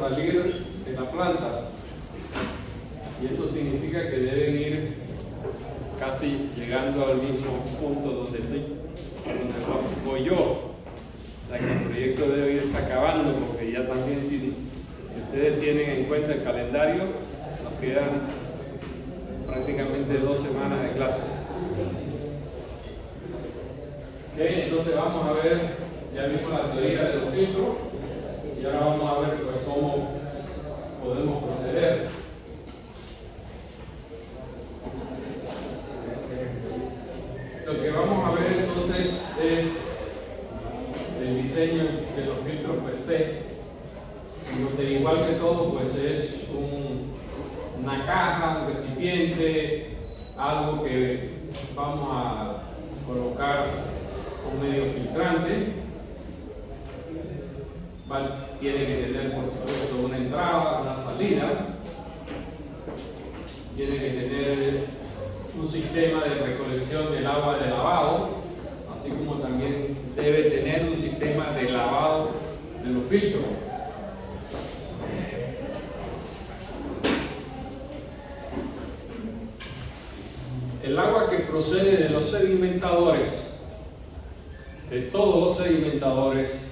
salir de la planta. Y eso significa que deben ir casi llegando al mismo punto donde voy yo. O sea que el proyecto de hoy está acabando, porque ya también si ustedes tienen en cuenta el calendario, nos quedan prácticamente 2 semanas de clase. Okay, entonces vamos a ver, ya vimos la teoría de los filtros y ahora vamos a ver pues, cómo podemos proceder. Lo que vamos a ver entonces es el diseño de los filtros per se, donde igual que todo pues es una caja, un recipiente, algo que vamos a colocar un medio filtrante. Tiene que tener por supuesto una entrada, una salida, tiene que tener un sistema de recolección del agua de lavado, así como también debe tener un sistema de lavado de los filtros. El agua que procede de los sedimentadores, de todos los sedimentadores,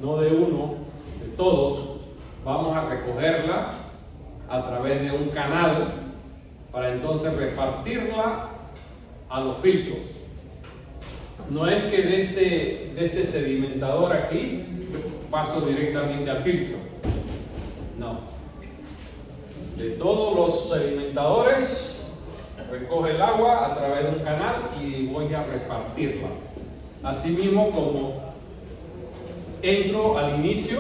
no de uno, de todos, vamos a recogerla a través de un canal para entonces repartirla a los filtros. No es que de este sedimentador aquí paso directamente al filtro. No. De todos los sedimentadores recoge el agua a través de un canal y voy a repartirla. Asimismo, como entro al inicio,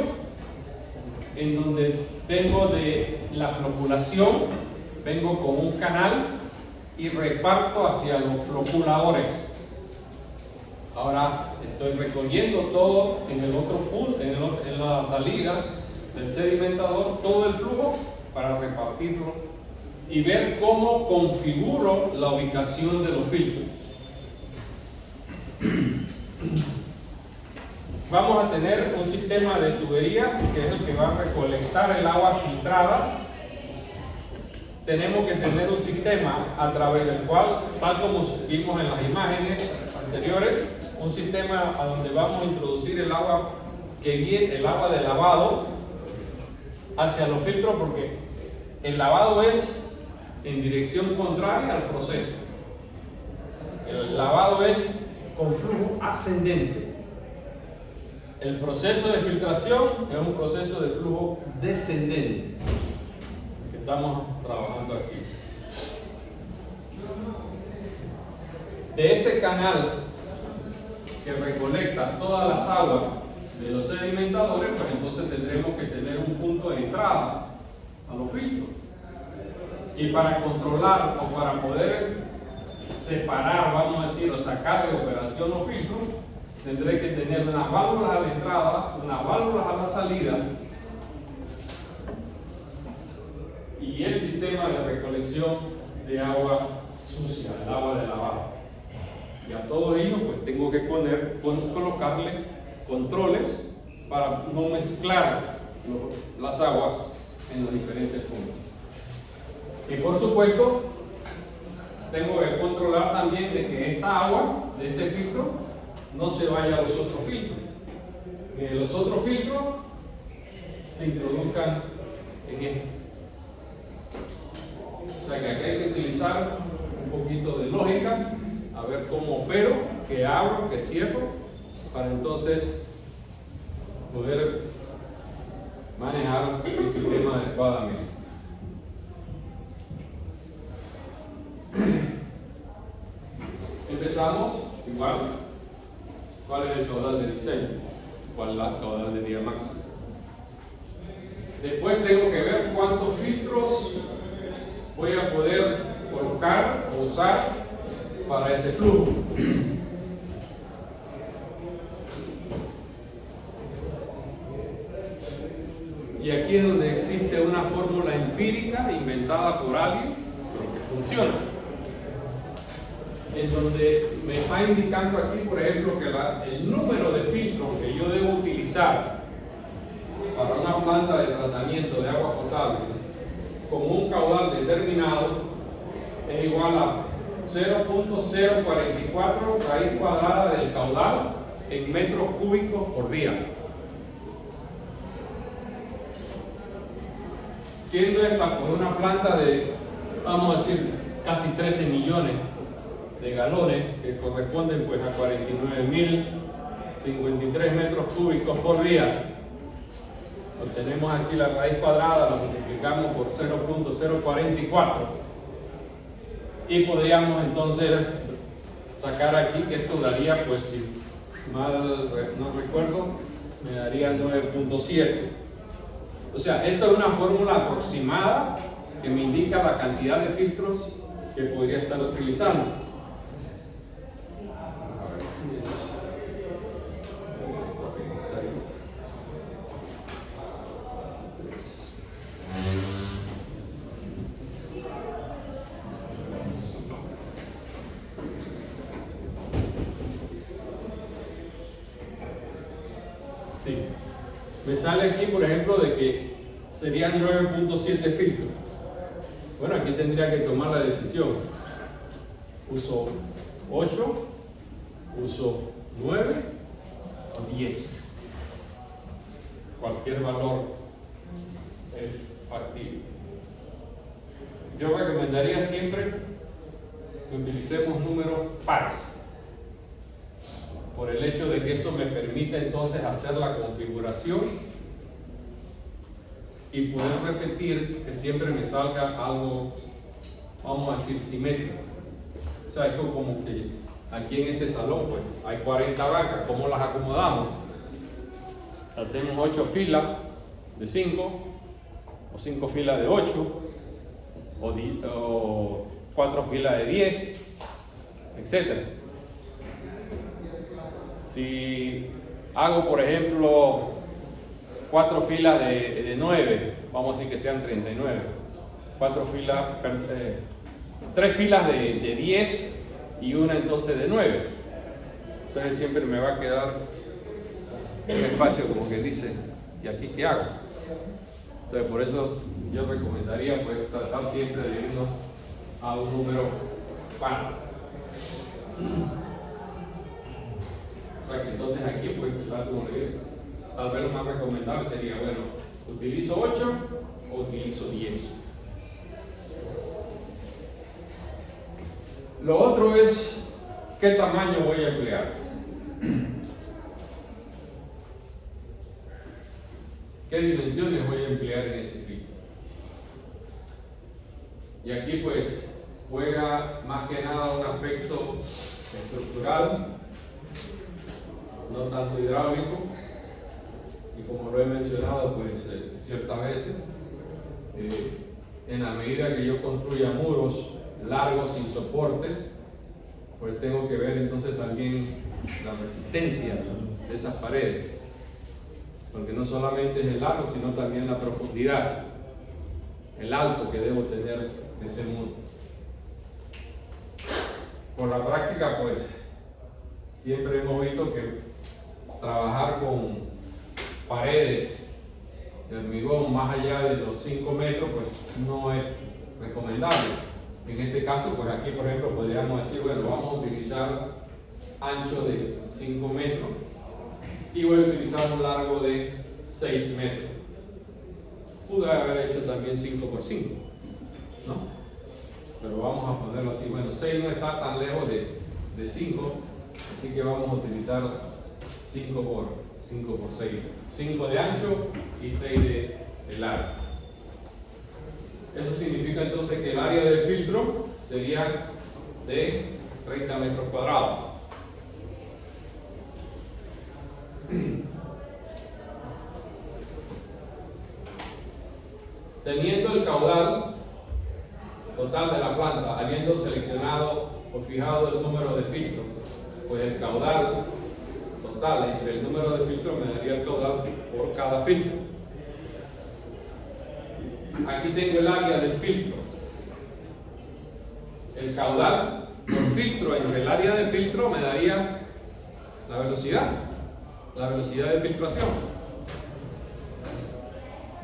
en donde vengo de la floculación, vengo con un canal y reparto hacia los floculadores. Ahora estoy recogiendo todo en el otro punto, en la salida del sedimentador, todo el flujo para repartirlo y ver cómo configuro la ubicación de los filtros. Vamos a tener un sistema de tubería que es el que va a recolectar el agua filtrada. Tenemos que tener un sistema a través del cual, tal como vimos en las imágenes anteriores, un sistema a donde vamos a introducir el agua que viene, el agua de lavado hacia los filtros, porque el lavado es en dirección contraria al proceso. El lavado es con flujo ascendente. El proceso de filtración es un proceso de flujo descendente que estamos trabajando aquí. De ese canal que recolecta todas las aguas de los sedimentadores, pues entonces tendremos que tener un punto de entrada a los filtros. Y para controlar o para poder separar, vamos a decir, o sacar de operación los filtros, tendré que tener unas válvulas a la entrada, unas válvulas a la salida y el sistema de recolección de agua sucia, el agua de lavado. Y a todo ello pues tengo que colocarle controles para no mezclar las aguas en los diferentes puntos. Y por supuesto tengo que controlar también de que esta agua de este filtro no se vaya a los otros filtros, que los otros filtros se introduzcan en este. O sea que aquí hay que utilizar un poquito de lógica, a ver cómo opero, qué abro, qué cierro, para entonces poder manejar el sistema adecuadamente. Empezamos igual. ¿Cuál es el caudal de diseño? ¿Cuál es el caudal de día máximo? Después tengo que ver cuántos filtros voy a poder colocar o usar para ese flujo. Y aquí es donde existe una fórmula empírica inventada por alguien, pero que funciona. En donde me está indicando aquí, por ejemplo, que el número de filtros que yo debo utilizar para una planta de tratamiento de agua potable con un caudal determinado es igual a 0.044 raíz cuadrada del caudal en metros cúbicos por día. Siendo esta por una planta de, vamos a decir, casi 13 millones de galones, que corresponden pues a 49.053 metros cúbicos por día. Obtenemos aquí la raíz cuadrada, la multiplicamos por 0.044 y podríamos entonces sacar aquí que esto daría, pues si mal no recuerdo, me daría 9.7. O sea, esto es una fórmula aproximada que me indica la cantidad de filtros que podría estar utilizando. A ver si es... Sí. Me sale aquí, por ejemplo, de que serían 9.7 filtros. Bueno, aquí tendría que tomar la decisión. ¿Uso 8? ¿Uso 9? ¿O 10? Cualquier valor es factible. Yo recomendaría siempre que utilicemos números pares, por el hecho de que eso me permite entonces hacer la configuración y poder repetir que siempre me salga algo, vamos a decir, simétrico. O sea, es como que aquí en este salón pues hay 40 bancas, ¿cómo las acomodamos? Hacemos 8 filas de 5 o 5 filas de 8 o 4 filas de 10, etc. Si hago, por ejemplo, 4 filas de 9, vamos a decir que sean 39. 3 filas de 10 y una entonces de 9. Entonces siempre me va a quedar un espacio como que dice, ¿y aquí qué hago? Entonces por eso yo recomendaría pues tratar siempre de irnos a un número par. O sea que entonces aquí pues tal vez lo más recomendable sería, bueno, ¿utilizo 8 o utilizo 10? Lo otro es ¿qué tamaño voy a emplear? ¿Qué dimensiones voy a emplear en ese filtro? Y aquí pues juega más que nada un aspecto estructural, no tanto hidráulico, y como lo he mencionado pues ciertas veces, en la medida que yo construya muros largos sin soportes, pues tengo que ver entonces también la resistencia de esas paredes, porque no solamente es el largo, sino también la profundidad, el alto que debo tener de ese muro. Por la práctica pues siempre hemos visto que trabajar con paredes de hormigón más allá de los 5 metros pues no es recomendable. En este caso, pues aquí por ejemplo podríamos decir, bueno, vamos a utilizar ancho de 5 metros y voy a utilizar un largo de 6 metros. Pude haber hecho también 5 por 5, ¿no? Pero vamos a ponerlo así, bueno, 6 no está tan lejos de 5, así que vamos a utilizar 5 por 6, 5 de ancho y 6 de largo. Eso significa entonces que el área del filtro sería de 30 metros cuadrados. Teniendo el caudal total de la planta, habiendo seleccionado o fijado el número de filtros, pues el caudal total entre el número de filtros me daría el caudal por cada filtro. Aquí tengo el área del filtro. El caudal por filtro entre el área de filtro me daría la velocidad de filtración.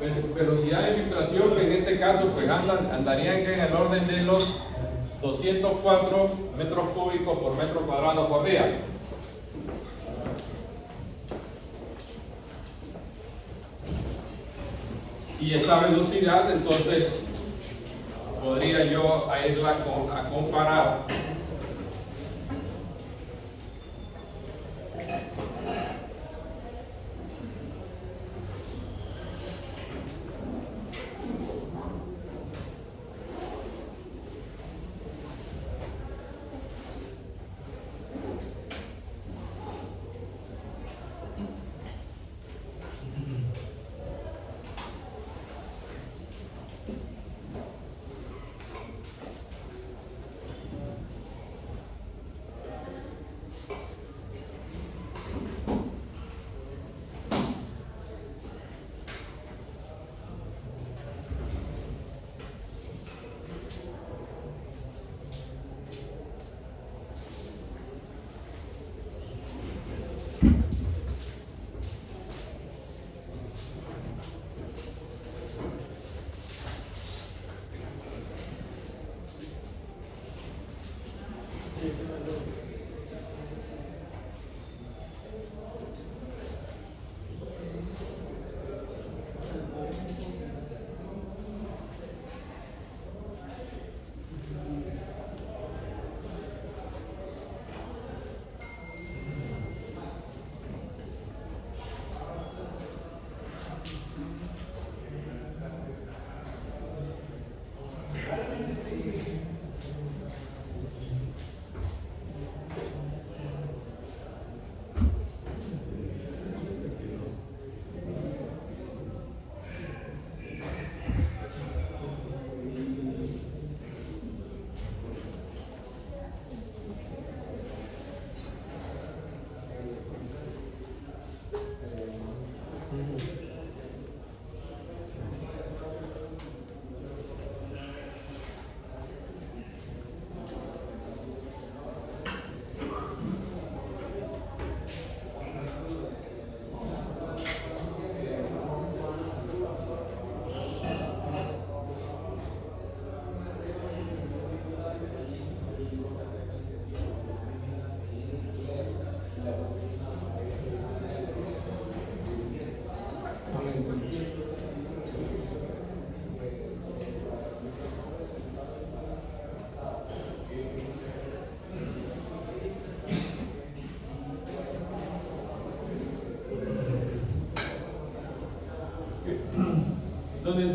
Velocidad de filtración que en este caso pues andarían en el orden de los 204 metros cúbicos por metro cuadrado por día. Y esa velocidad entonces podría yo irla a comparar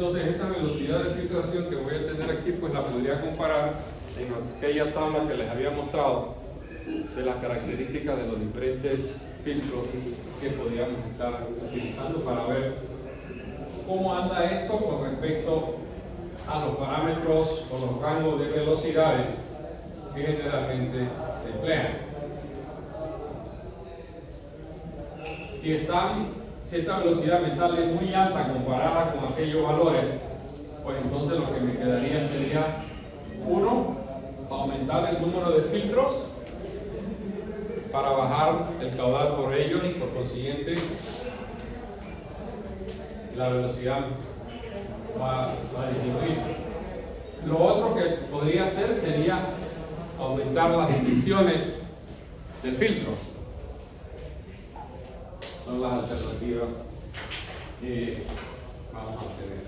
Entonces esta velocidad de filtración que voy a tener aquí pues la podría comparar en aquella tabla que les había mostrado de las características de los diferentes filtros que podríamos estar utilizando para ver cómo anda esto con respecto a los parámetros o los rangos de velocidades que generalmente se emplean. Si esta velocidad me sale muy alta comparada con aquellos valores, pues entonces lo que me quedaría sería, uno, aumentar el número de filtros para bajar el caudal por ellos y por consiguiente la velocidad va a disminuir. Lo otro que podría hacer sería aumentar las dimensiones del filtro. Son las alternativas que vamos a tener.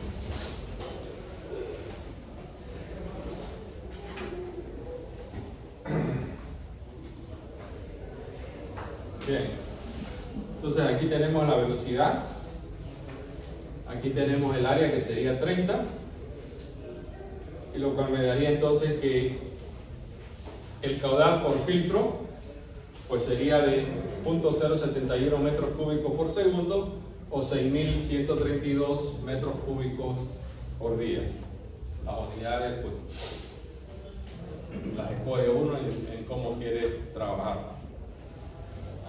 Bien, entonces aquí tenemos la velocidad, aquí tenemos el área que sería 30, y lo cual me daría entonces que el caudal por filtro pues sería de 0.071 metros cúbicos por segundo o 6.132 metros cúbicos por día. Las unidades pues las escoge uno en cómo quiere trabajar.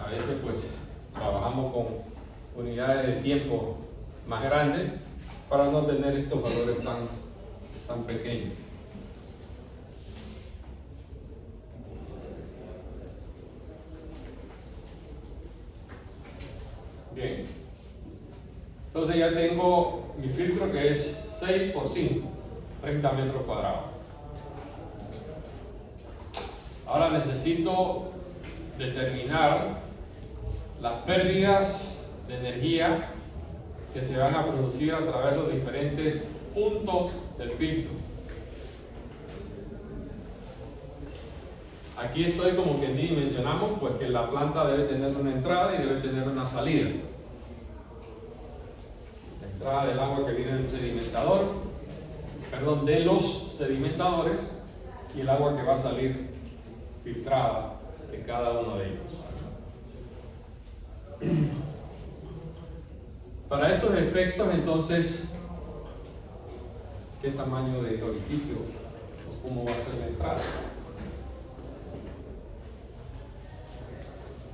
A veces pues trabajamos con unidades de tiempo más grandes para no tener estos valores tan pequeños. Bien, Entonces ya tengo mi filtro que es 6 por 5, 30 metros cuadrados. Ahora necesito determinar las pérdidas de energía que se van a producir a través de los diferentes puntos del filtro. Aquí estoy como que mencionamos pues que la planta debe tener una entrada y debe tener una salida. La entrada del agua que viene del sedimentador, perdón, de los sedimentadores, y el agua que va a salir filtrada de cada uno de ellos. Para esos efectos, entonces, ¿qué tamaño de orificio o cómo va a ser la entrada?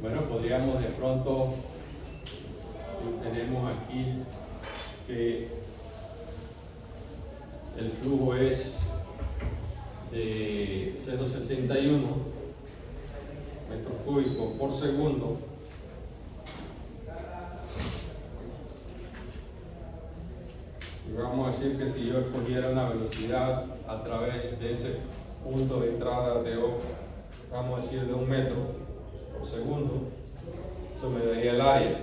Bueno, podríamos de pronto, si tenemos aquí que el flujo es de 0,71 metros cúbicos por segundo, y vamos a decir que si yo escogiera una velocidad a través de ese punto de entrada de, vamos a decir, de 1 metro por segundo, eso me daría el área.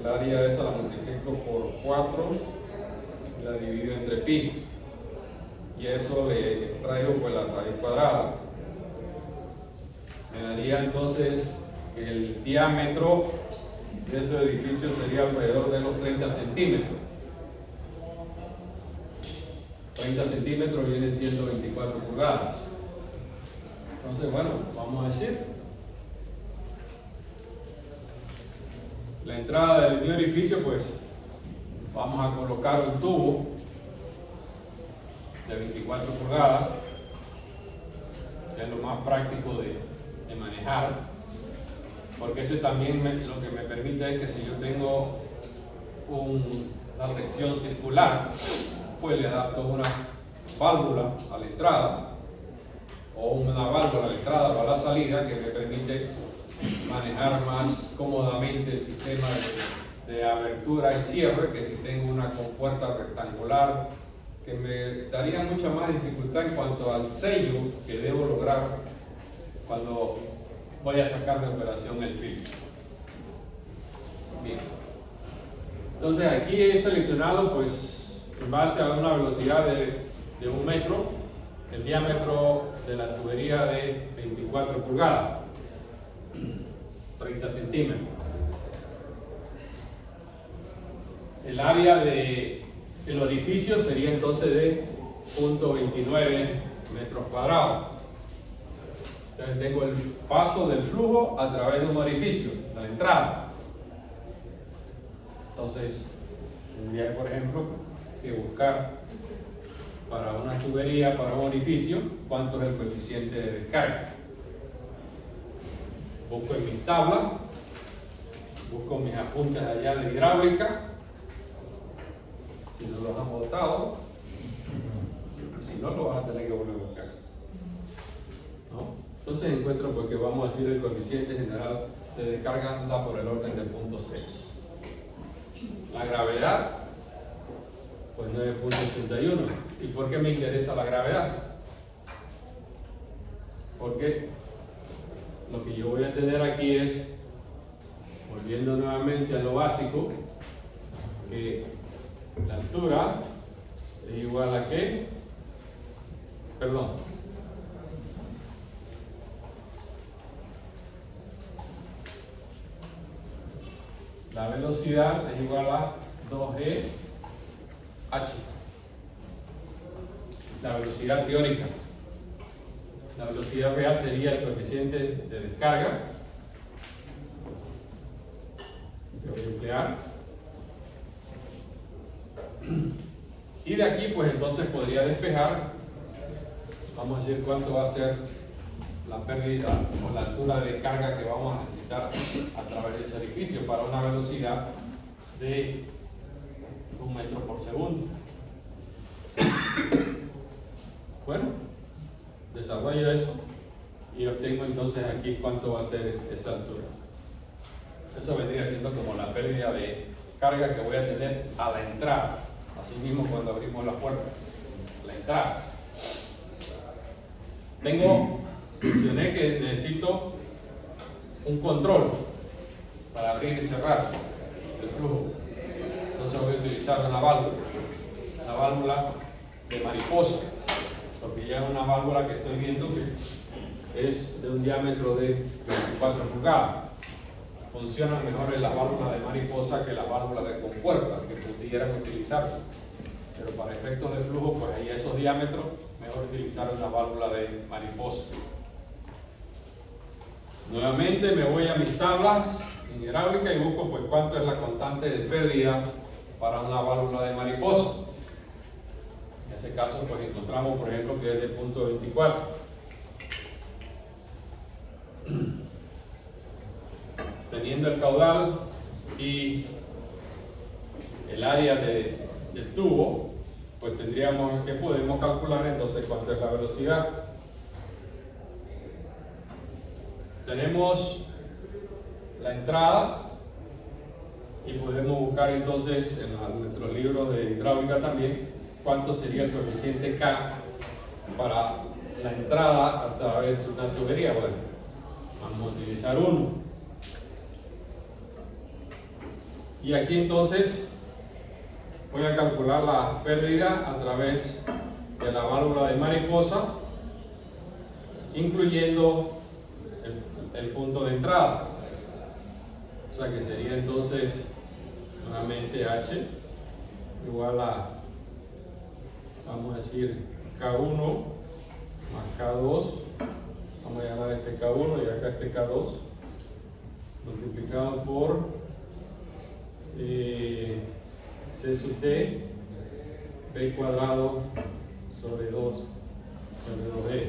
El área esa la multiplico por 4 y la divido entre pi, y eso le traigo pues la raíz cuadrada. Me daría entonces que el diámetro de ese edificio sería alrededor de los 30 centímetros. 30 centímetros vienen siendo 24 pulgadas. Entonces, bueno, vamos a decir, la entrada del mi orificio, pues vamos a colocar un tubo de 24 pulgadas, que es lo más práctico de manejar, porque eso también lo que me permite es que si yo tengo una sección circular, pues le adapto una válvula a la entrada o una válvula a la entrada o a la salida, que me permite manejar más cómodamente el sistema de abertura y cierre que si tengo una compuerta rectangular, que me daría mucha más dificultad en cuanto al sello que debo lograr cuando voy a sacar de operación el filtro. Bien. Entonces aquí he seleccionado pues en base a una velocidad de 1 metro, el diámetro de la tubería de 24 pulgadas, 30 centímetros. El área del orificio sería entonces de 0.29 metros cuadrados. Entonces tengo el paso del flujo a través de un orificio, la entrada. Entonces tendría, por ejemplo, que buscar para una tubería, para un orificio, cuánto es el coeficiente de descarga. Busco en mis tablas, busco mis apuntes allá de hidráulica, si no los han botado, y si no, lo vas a tener que volver a buscar, ¿no? Entonces encuentro porque vamos a decir el coeficiente general de descarga anda por el orden de 0.6. La gravedad, pues 9.81. ¿Y por qué me interesa la gravedad? Porque lo que yo voy a tener aquí es, volviendo nuevamente a lo básico, que la altura es igual a ¿qué? Perdón. La velocidad es igual a 2G H. La velocidad teórica. La velocidad real sería el coeficiente de descarga que voy a emplear. Y de aquí, pues entonces podría despejar, vamos a decir cuánto va a ser la pérdida o la altura de carga que vamos a necesitar a través de ese orificio para una velocidad de 1 metro por segundo. Bueno, desarrollo eso y obtengo entonces aquí cuánto va a ser esa altura. Eso vendría siendo como la pérdida de carga que voy a tener a la entrada. Así mismo cuando abrimos la puerta, la entrada. Mencioné que necesito un control para abrir y cerrar el flujo. Entonces voy a utilizar una válvula de mariposa, porque ya es una válvula que estoy viendo que es de un diámetro de 24 pulgadas. Funcionan mejor en las válvulas de mariposa que las válvulas de compuerta que pudieran utilizarse, pero para efectos de flujo, pues ahí esos diámetros, mejor utilizar una válvula de mariposa. Nuevamente me voy a mis tablas en hidráulica y busco pues cuánto es la constante de pérdida para una válvula de mariposa. En ese caso pues encontramos por ejemplo que es de 0.24. Teniendo el caudal y el área del tubo, pues tendríamos que podemos calcular entonces cuánto es la velocidad. Tenemos la entrada y podemos buscar entonces en nuestros libros de hidráulica también cuánto sería el coeficiente K para la entrada a través de una tubería. Bueno, vamos a utilizar 1. Y aquí entonces voy a calcular la pérdida a través de la válvula de mariposa, incluyendo el punto de entrada. O sea que sería entonces nuevamente H igual a, vamos a decir, K1 más K2. Vamos a llamar este K1 y acá este K2 multiplicado por C sub T B cuadrado sobre 2 sobre 2E.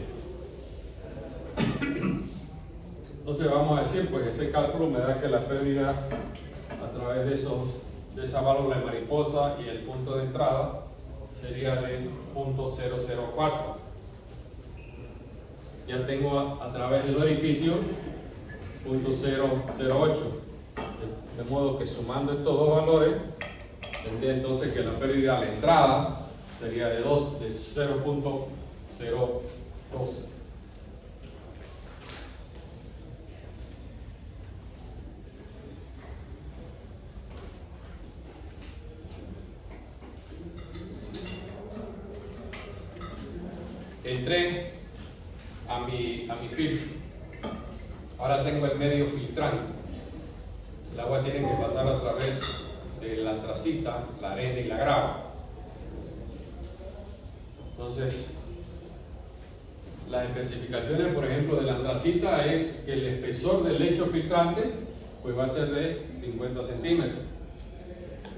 Entonces vamos a decir, pues ese cálculo me da que la pérdida a través de esa válvula de mariposa y el punto de entrada sería de 0.004. Ya tengo a través del orificio 0.008. De modo que sumando estos dos valores, tendría entonces que la pérdida a la entrada sería de 0.012. Entré a mi filtro. Ahora tengo el medio filtrante. El agua tiene que pasar a través de la antracita, la arena y la grava. Entonces, las especificaciones, por ejemplo, de la antracita es que el espesor del lecho filtrante pues va a ser de 50 centímetros.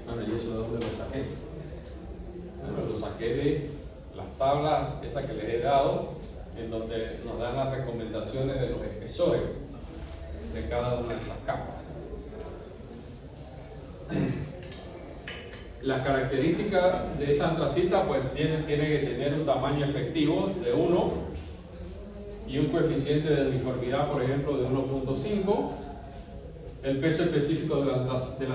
Bueno, ¿y eso de dónde lo saqué? Bueno, lo saqué de las tablas esas que les he dado, en donde nos dan las recomendaciones de los espesores de cada una de esas capas. Las características de esa antracita pues tiene que tener un tamaño efectivo de 1 y un coeficiente de uniformidad, por ejemplo, de 1.5. El peso específico de la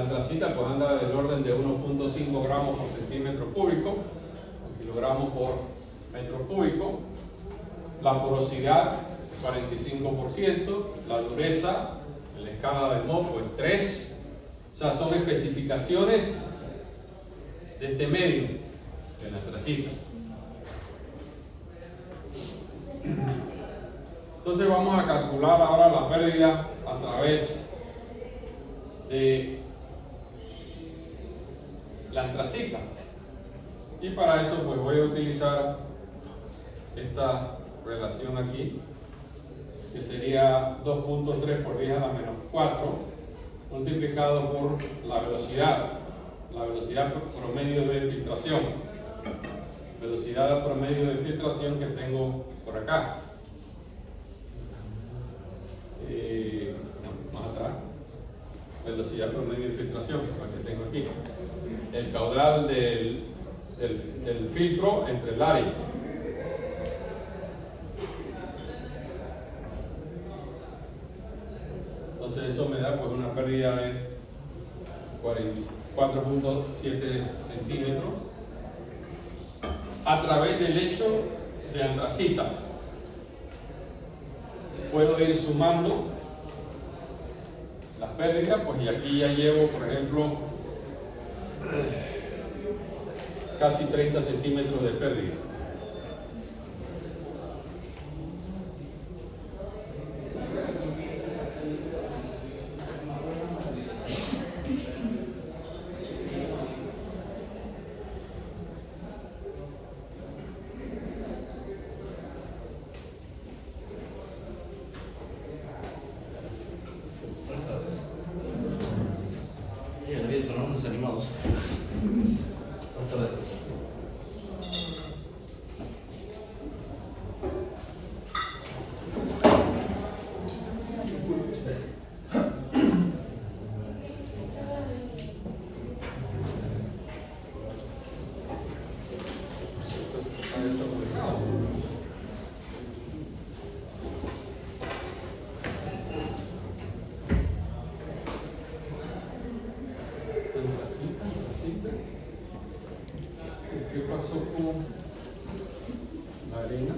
antracita pues anda del orden de 1.5 gramos por centímetro cúbico, o kilogramos por metro cúbico. La porosidad 45%, la dureza en la escala de Mohs pues 3. O sea, son especificaciones de este medio, de la antracita. Entonces vamos a calcular ahora la pérdida a través de la antracita. Y para eso pues voy a utilizar esta relación aquí, que sería 2.3 por 10 a la menos 4 multiplicado por la velocidad promedio de filtración, velocidad promedio de filtración que tengo por acá, más atrás, velocidad promedio de filtración, la que tengo aquí, el caudal del filtro entre el área. Entonces eso me da pues una pérdida de 4.7 centímetros a través del lecho de antracita. Puedo ir sumando las pérdidas, pues, y aquí ya llevo, por ejemplo, casi 30 centímetros de pérdida. Sonamos desanimados. Otra vez. ¿Qué pasó con la arena?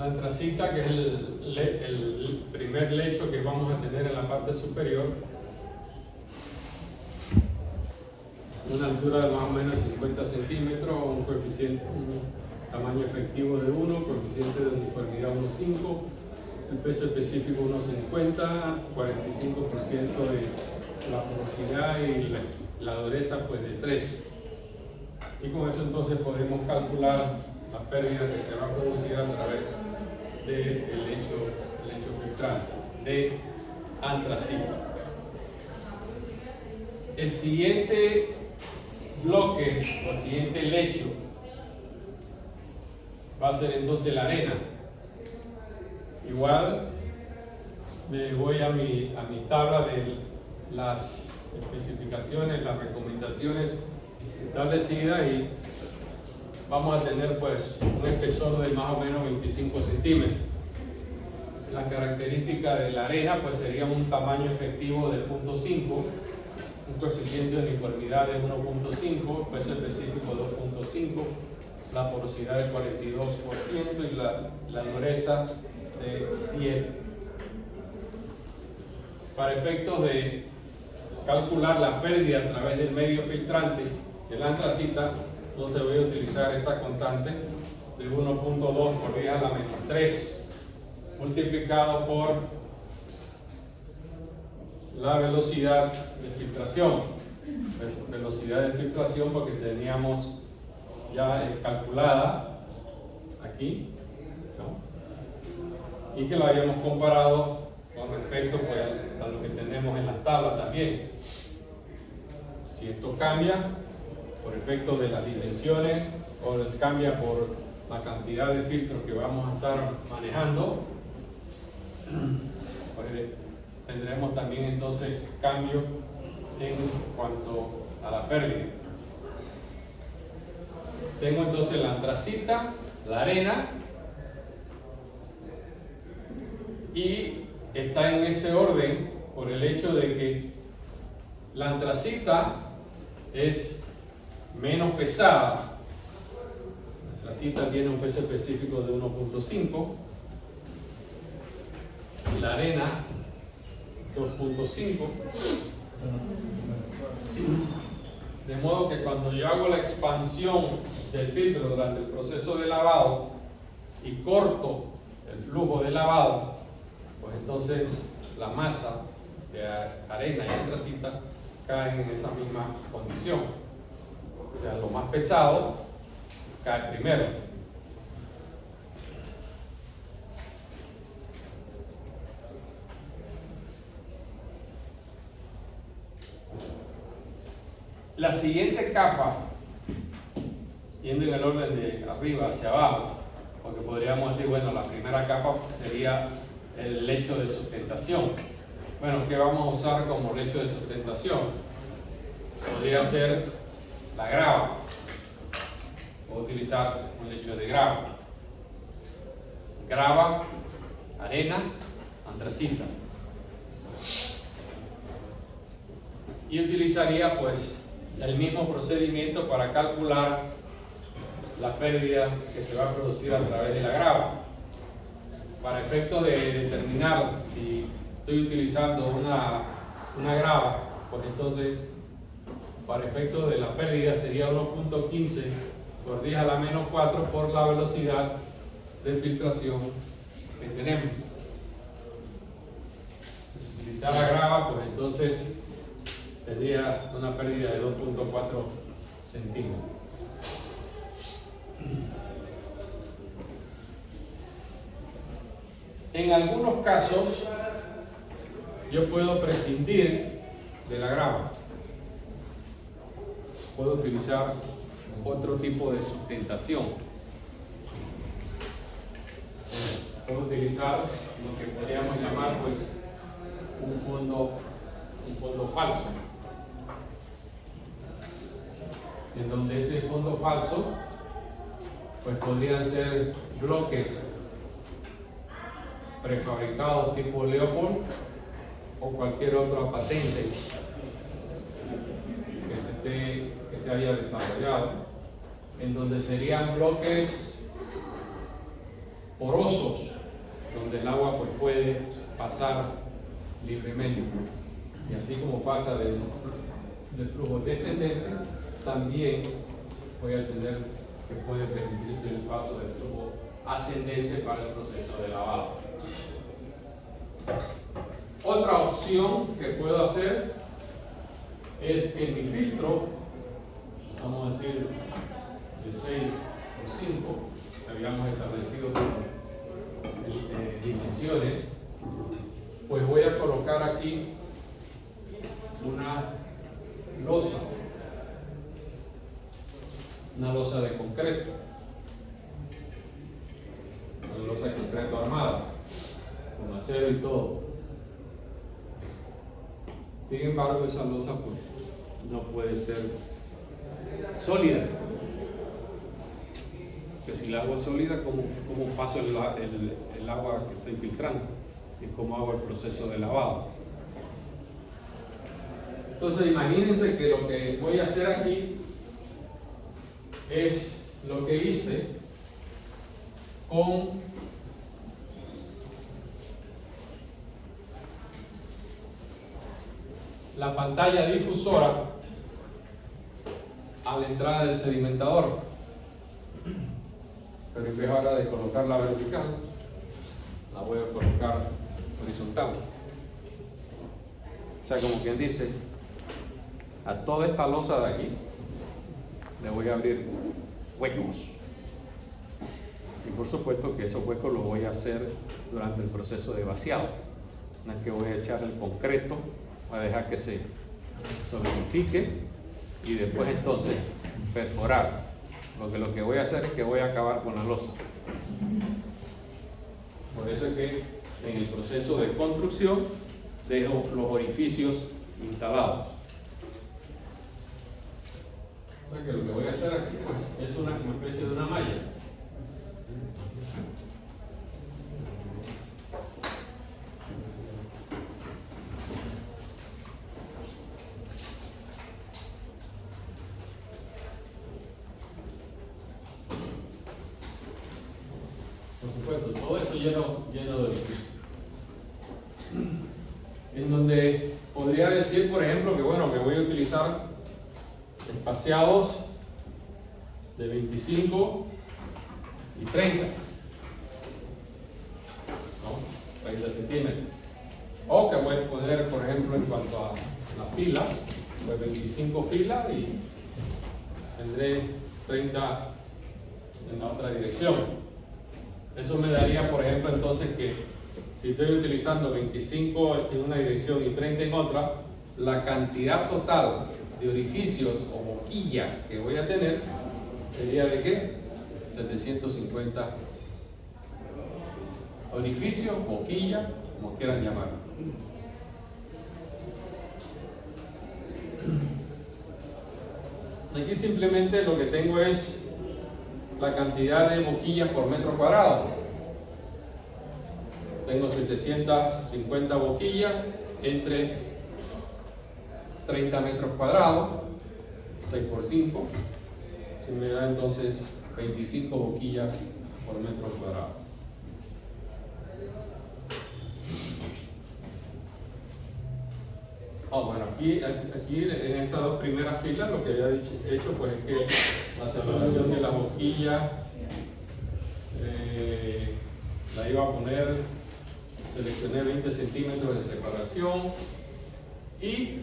La antracita, que es el primer lecho que vamos a tener en la parte superior, una altura de más o menos 50 centímetros, un coeficiente, un tamaño efectivo de 1, coeficiente de uniformidad 1,5, el peso específico 1,50, 45% de la porosidad y la dureza pues de 3. Y con eso entonces podemos calcular la pérdida que se va a producir a través del lecho filtrante de antracita. El siguiente bloque o el siguiente lecho va a ser entonces la arena. Igual me voy a mi tabla de las especificaciones, las recomendaciones establecidas y vamos a tener pues un espesor de más o menos 25 centímetros. La característica de la arena pues sería un tamaño efectivo de 0,5, un coeficiente de uniformidad de 1,5, peso específico 2,5, la porosidad de 42% y la dureza de 7. Para efectos de calcular la pérdida a través del medio filtrante de la antracita, entonces voy a utilizar esta constante de 1.2 por 10 a la menos 3 multiplicado por la velocidad de filtración. Pues, velocidad de filtración porque teníamos ya calculada aquí, ¿no? Y que la habíamos comparado con respecto pues, a lo que tenemos en las tablas también. Si esto cambia por efecto de las dimensiones o cambia por la cantidad de filtros que vamos a estar manejando, pues tendremos también entonces cambio en cuanto a la pérdida. Tengo entonces la antracita, la arena, y está en ese orden por el hecho de que la antracita es menos pesada. La antracita tiene un peso específico de 1.5 y la arena 2.5. De modo que cuando yo hago la expansión del filtro durante el proceso de lavado y corto el flujo de lavado, pues entonces la masa de arena y antracita caen en esa misma condición. O sea, lo más pesado cae primero. La siguiente capa, yendo en el orden de arriba hacia abajo, porque podríamos decir, bueno, la primera capa sería el lecho de sustentación. Bueno, ¿qué vamos a usar como lecho de sustentación? Podría ser la grava. Puedo utilizar un lecho de grava. Grava, arena, antracita. Y utilizaría pues el mismo procedimiento para calcular la pérdida que se va a producir a través de la grava. Para efectos de determinar si estoy utilizando una grava, pues entonces para efectos de la pérdida sería 1.15 por 10 a la menos 4 por la velocidad de filtración que tenemos. Si utilizar la grava, pues entonces tendría una pérdida de 2.4 centímetros. En algunos casos, yo puedo prescindir de la grava. Puedo utilizar otro tipo de sustentación. Puedo utilizar lo que podríamos llamar pues un fondo falso, en donde ese fondo falso pues podrían ser bloques prefabricados tipo Leopold o cualquier otra patente que se haya desarrollado, en donde serían bloques porosos donde el agua pues puede pasar libremente. Y así como pasa del flujo descendente, también voy a tener que puede permitirse el paso del flujo ascendente para el proceso de lavado. Otra opción que puedo hacer es que mi filtro, vamos a decir de 6 por 5, habíamos establecido dimensiones, pues voy a colocar aquí una losa de concreto, una losa de concreto armada, con acero y todo. Sin embargo, esa losa pues no puede ser sólida, que si el agua es sólida, ¿cómo paso el agua que estoy filtrando? ¿Y cómo hago el proceso de lavado? Entonces imagínense que lo que voy a hacer aquí es lo que hice con la pantalla difusora a la entrada del sedimentador, pero en vez ahora de colocarla vertical, la voy a colocar horizontal. O sea, como quien dice, a toda esta losa de aquí le voy a abrir huecos, y por supuesto que esos huecos los voy a hacer durante el proceso de vaciado. Una vez que voy a echar el concreto, voy a dejar que se solidifique y después entonces perforar, porque lo que voy a hacer es que voy a acabar con la losa. Por eso es que en el proceso de construcción dejo los orificios instalados. O sea que lo que voy a hacer aquí pues, es una especie de una malla. Por supuesto, todo esto lleno de orificios. En donde podría decir, por ejemplo, que bueno, que voy a utilizar espaciados de 25 y 30, ¿no? 30 centímetros. O que voy a poner, por ejemplo, en cuanto a la fila, pues 25 filas y tendré 30 en la otra dirección. Eso me daría, por ejemplo, entonces que si estoy utilizando 25 en una dirección y 30 en otra, la cantidad total de orificios o boquillas que voy a tener sería de ¿qué? 750 orificios, boquilla, como quieran llamarlo. Aquí simplemente lo que tengo es la cantidad de boquillas por metro cuadrado. Tengo 750 boquillas entre 30 metros cuadrados, 6 por 5, se me da entonces 25 boquillas por metro cuadrado. Bueno, aquí en estas dos primeras filas lo que había hecho pues es que la separación de las boquillas la iba a poner, seleccioné 20 centímetros de separación y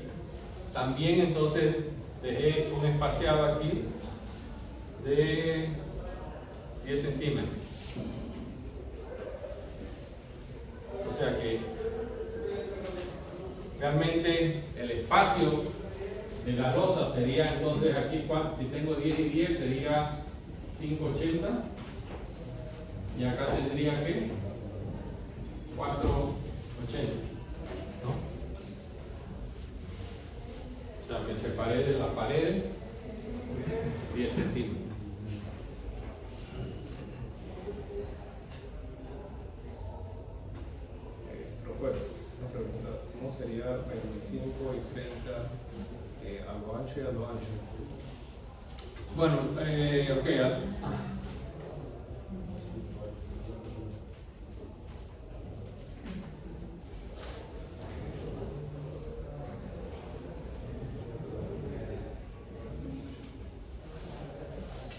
también entonces dejé un espaciado aquí de 10 centímetros. O sea que realmente el espacio de la losa sería entonces aquí, si tengo 10 y 10 sería 580 y acá tendría que 480, ¿no? O sea, me separé de la pared 10 centímetros. Bueno, una pregunta, ¿cómo sería 25 y 30 a lo ancho y a lo ancho? Bueno, ok.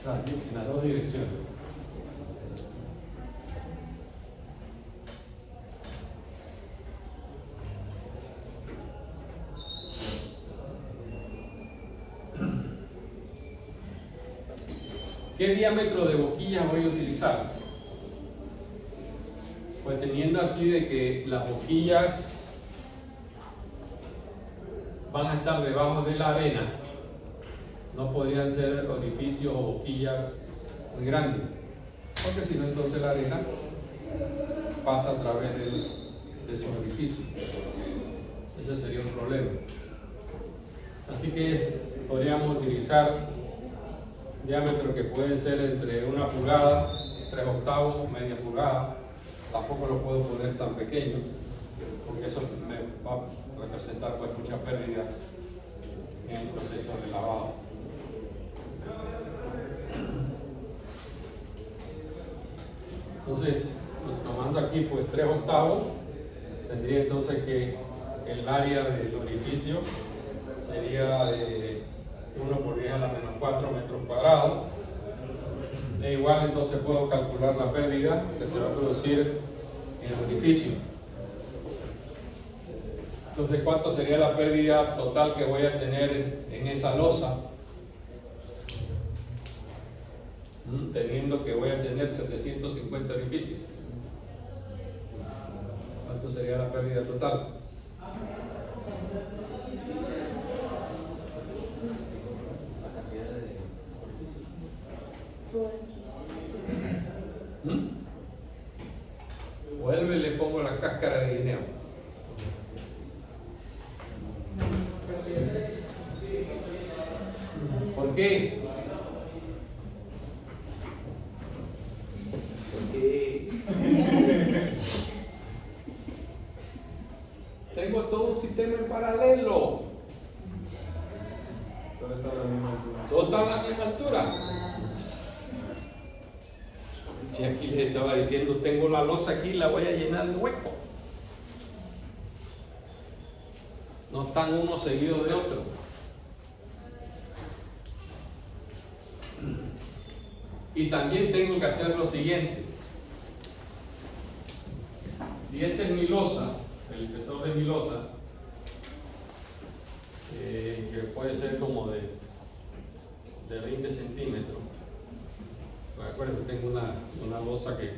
en las dos direcciones. ¿Qué diámetro de boquillas voy a utilizar? Pues teniendo aquí de que las boquillas van a estar debajo de la arena, no podrían ser orificios o boquillas muy grandes, porque si no, entonces la arena pasa a través de ese orificio. Ese sería un problema. Así que podríamos utilizar diámetros que pueden ser entre 1 pulgada, 3/8, media pulgada. Tampoco lo puedo poner tan pequeño, porque eso me va a representar pues mucha pérdida en el proceso de lavado. Entonces, tomando aquí pues 3/8, tendría entonces que el área del orificio sería de 1/10⁻⁴ metros cuadrados. E igual entonces puedo calcular la pérdida que se va a producir en el orificio. Entonces, ¿cuánto sería la pérdida total que voy a tener en esa losa? Teniendo que voy a tener 750 orificios. ¿Cuánto sería la pérdida total? La cantidad de orificios. Vuelve y le pongo la cáscara de guineo. ¿Por qué? Porque tengo todo un sistema en paralelo. Todo está a la misma altura. Todo está a la misma altura. Si aquí les estaba diciendo, tengo la losa aquí, la voy a llenar de hueco. No están uno seguido de otro. Y también tengo que hacer lo siguiente. Si esta es mi losa, el espesor de mi losa, que puede ser como de 20 centímetros. Recuerden que tengo una losa que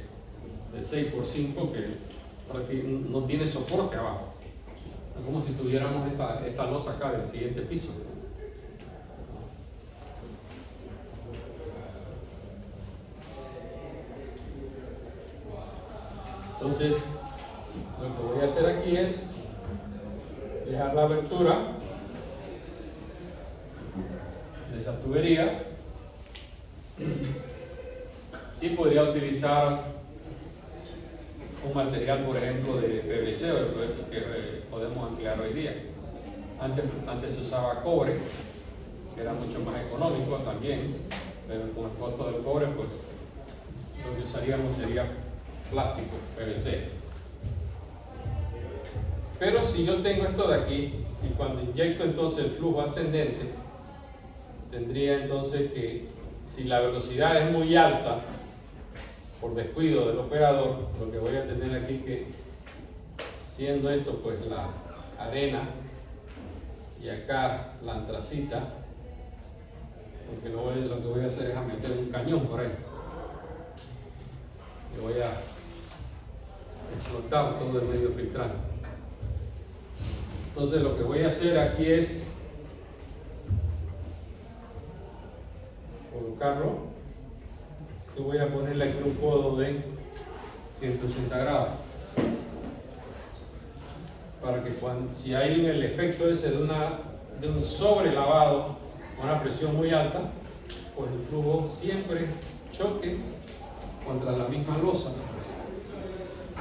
de 6x5 que no tiene soporte abajo. Es como si tuviéramos esta losa acá del siguiente piso. Entonces, lo que voy a hacer aquí es dejar la abertura de esa tubería y podría utilizar un material, por ejemplo, de PVC que podemos emplear hoy día. Antes se usaba cobre, que era mucho más económico también, pero con el costo del cobre, pues lo que usaríamos sería plástico, PVC. Pero si yo tengo esto de aquí y cuando inyecto entonces el flujo ascendente, tendría entonces que, si la velocidad es muy alta, por descuido del operador, lo que voy a tener aquí que, siendo esto pues la arena y acá la antracita, porque lo que voy a hacer es meter un cañón por ahí y voy a explotar todo el medio filtrante. Entonces lo que voy a hacer aquí es colocarlo y voy a ponerle aquí un codo de 180 grados para que si hay el efecto ese de un sobrelavado con una presión muy alta, pues el flujo siempre choque contra la misma losa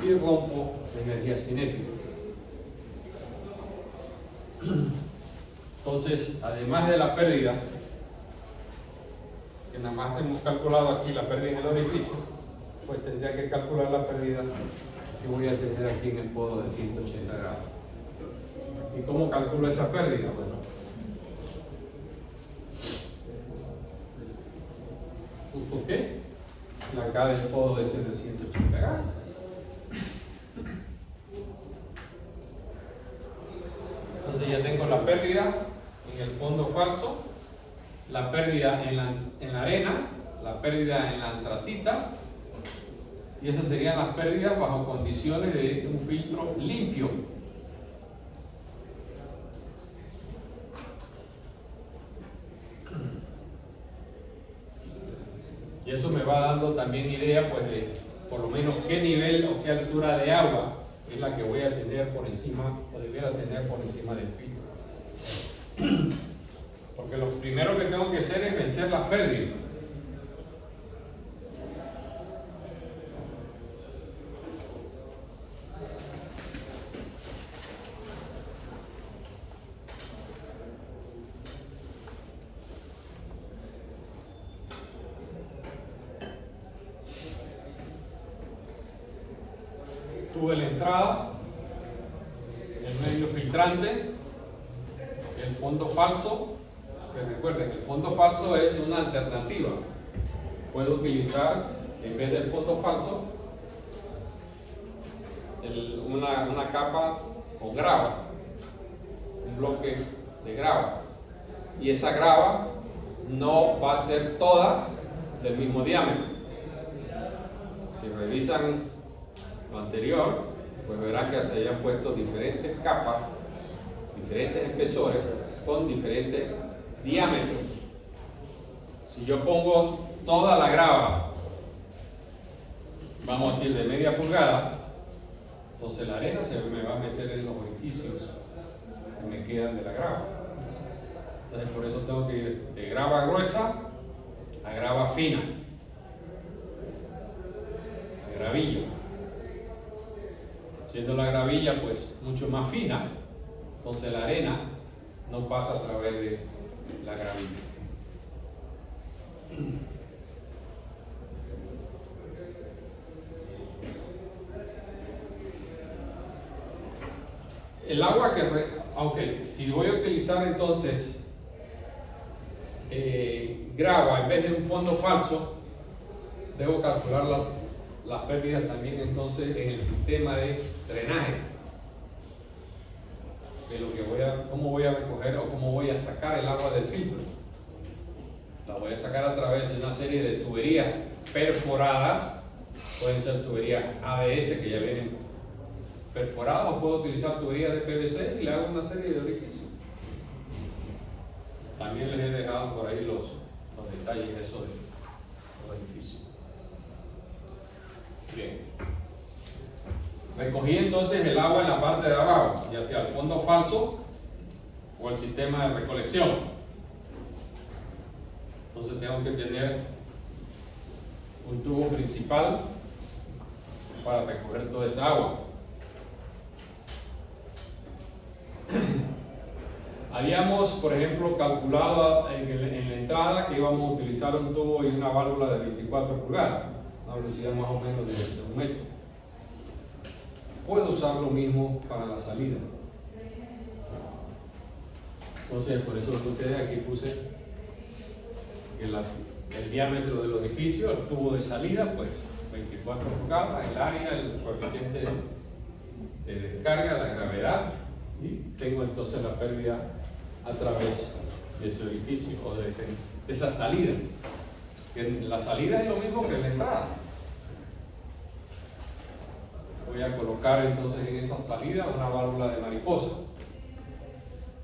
y rompo la energía cinética. Entonces, además de la pérdida, que nada más hemos calculado aquí la pérdida en el orificio, pues tendría que calcular la pérdida que voy a tener aquí en el podo de 180 grados. ¿Y cómo calculo esa pérdida? Bueno, ¿Por qué? La K del codo es de 180 grados. Entonces ya tengo la pérdida en el fondo falso, la pérdida en la arena, la pérdida en la antracita, y esas serían las pérdidas bajo condiciones de un filtro limpio. Y eso me va dando también idea, pues, de por lo menos qué nivel o qué altura de agua es la que voy a tener por encima, o debiera tener por encima del filtro. Porque lo primero que tengo que hacer es vencer las pérdidas. Tuve la entrada, el medio filtrante, el fondo falso, que recuerden que el fondo falso es una alternativa. Puedo utilizar, en vez del fondo falso, una capa con grava, un bloque de grava. Y esa grava no va a ser toda del mismo diámetro. Si revisan lo anterior, pues verán que se hayan puesto diferentes capas, diferentes espesores con diferentes diámetros. Si yo pongo toda la grava, vamos a decir de media pulgada, entonces la arena se me va a meter en los orificios que me quedan de la grava. Entonces por eso tengo que ir de grava gruesa a grava fina, a gravilla. Siendo la gravilla pues mucho más fina, entonces la arena no pasa a través de la gravilla. El agua aunque si voy a utilizar entonces grava en vez de un fondo falso, debo calcular las pérdidas también entonces en el sistema de drenaje, de lo que cómo voy a recoger o cómo voy a sacar el agua del filtro. La voy a sacar a través de una serie de tuberías perforadas, pueden ser tuberías ABS que ya vienen perforadas, o puedo utilizar tuberías de PVC y le hago una serie de orificios. También les he dejado por ahí los detalles de eso de los orificios. Bien. Recogí entonces el agua en la parte de abajo, ya sea el fondo falso o el sistema de recolección. Entonces tengo que tener un tubo principal para recoger toda esa agua. Habíamos, por ejemplo, calculado en la entrada que íbamos a utilizar un tubo y una válvula de 24 pulgadas, una velocidad más o menos de 1 metro. Puedo usar lo mismo para la salida. Entonces, por eso ustedes aquí puse el diámetro del orificio, el tubo de salida, pues 24 pulgadas, el área, el coeficiente de descarga, la gravedad, y tengo entonces la pérdida a través de ese orificio o de esa salida. La salida es lo mismo que la entrada. Voy a colocar entonces en esa salida una válvula de mariposa.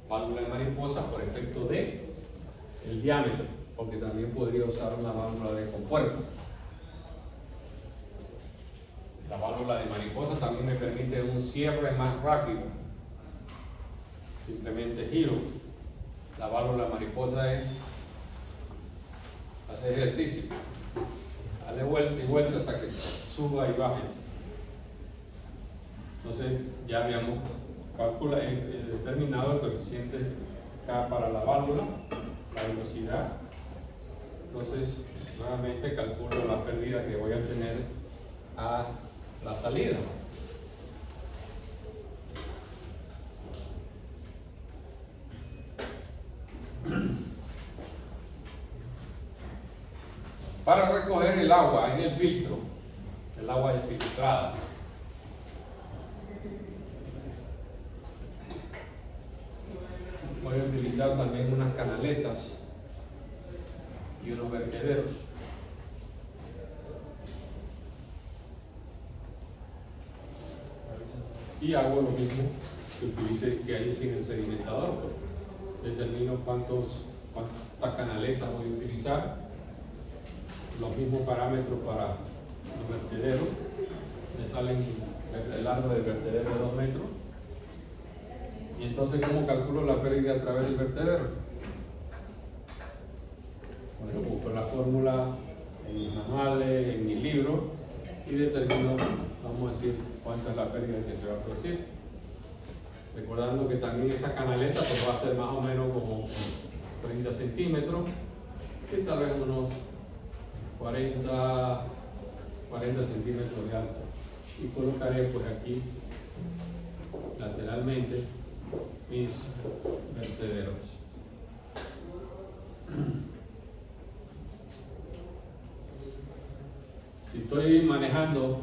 Válvula de mariposa por efecto de el diámetro, porque también podría usar una válvula de compuerta. La válvula de mariposa también me permite un cierre más rápido. Simplemente giro. La válvula de mariposa es hacer ejercicio. Dale vuelta y vuelta hasta que suba y baje. Entonces ya habíamos determinado el coeficiente K para la válvula, la velocidad. Entonces nuevamente calculo la pérdida que voy a tener a la salida. Para del agua en el filtro, el agua es filtrada. Voy a utilizar también unas canaletas y unos vertederos. Y hago lo mismo que hay sin el sedimentador. Determino cuántas canaletas voy a utilizar, los mismos parámetros para los vertederos. Me salen el largo del vertedero de 2 metros. Y entonces, ¿cómo calculo la pérdida a través del vertedero? Bueno, busco la fórmula en mis manuales, en mi libro, y determino, vamos a decir, cuánta es la pérdida que se va a producir. Recordando que también esa canaleta pues va a ser más o menos como 30 centímetros y tal vez unos 40 centímetros de alto. Y colocaré pues aquí lateralmente mis vertederos. Si estoy manejando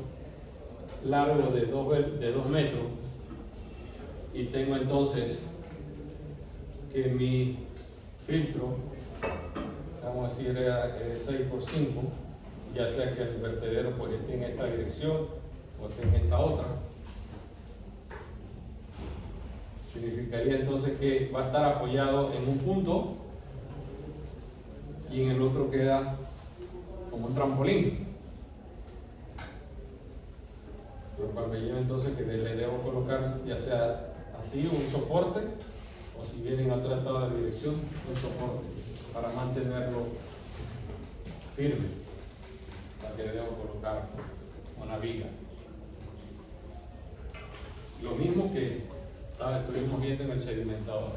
largo de 2 metros y tengo entonces que mi filtro, vamos a decir, es 6x5, ya sea que el vertedero pues esté en esta dirección o esté en esta otra, significaría entonces que va a estar apoyado en un punto y en el otro queda como un trampolín. Lo cual me lleva entonces que le debo colocar ya sea así un soporte, o si viene en otra tabla de dirección, un soporte para mantenerlo firme, para que le debo colocar una viga. Lo mismo que estuvimos viendo en el sedimentador.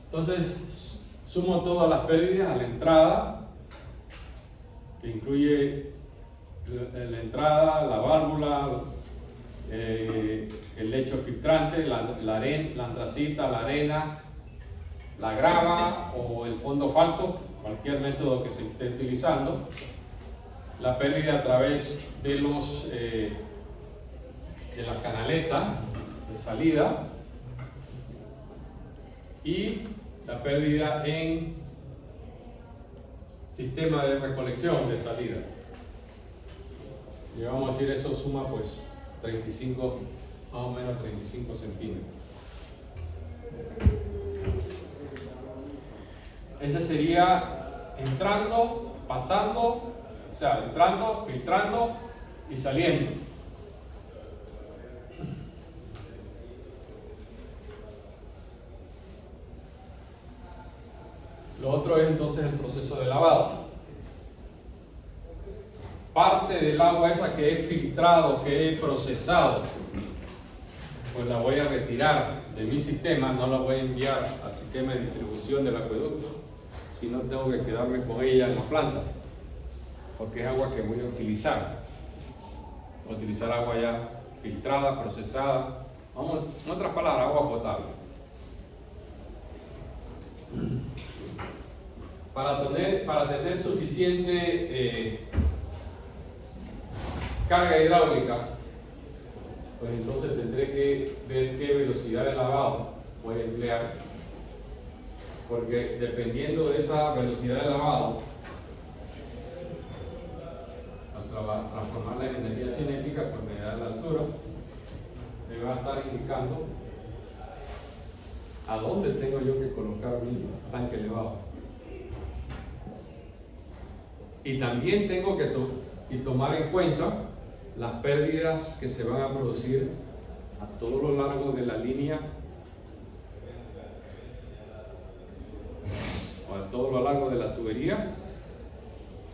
Entonces sumo todas las pérdidas a la entrada, que incluye la entrada, la válvula, el lecho filtrante, la antracita, la arena, la grava o el fondo falso, cualquier método que se esté utilizando, la pérdida a través de las canaletas de salida y la pérdida en sistema de recolección de salida. Y vamos a decir, eso suma pues 35, más o menos 35 centímetros. Ese sería entrando, pasando, o sea, entrando, filtrando y saliendo. Lo otro es entonces el proceso de lavado. Parte del agua esa que he filtrado, que he procesado, pues la voy a retirar de mi sistema, no la voy a enviar al sistema de distribución del acueducto, sino tengo que quedarme con ella en la planta, porque es agua que voy a utilizar. Voy a utilizar agua ya filtrada, procesada, vamos, en otras palabras, agua potable. Para tener suficiente carga hidráulica, pues entonces tendré que ver qué velocidad de lavado voy a emplear, porque dependiendo de esa velocidad de lavado, al transformarla en energía cinética por medida de la altura, me va a estar indicando a dónde tengo yo que colocar mi tanque elevado. Y también tengo que tomar en cuenta las pérdidas que se van a producir a todo lo largo de la línea, o a todo lo largo de la tubería,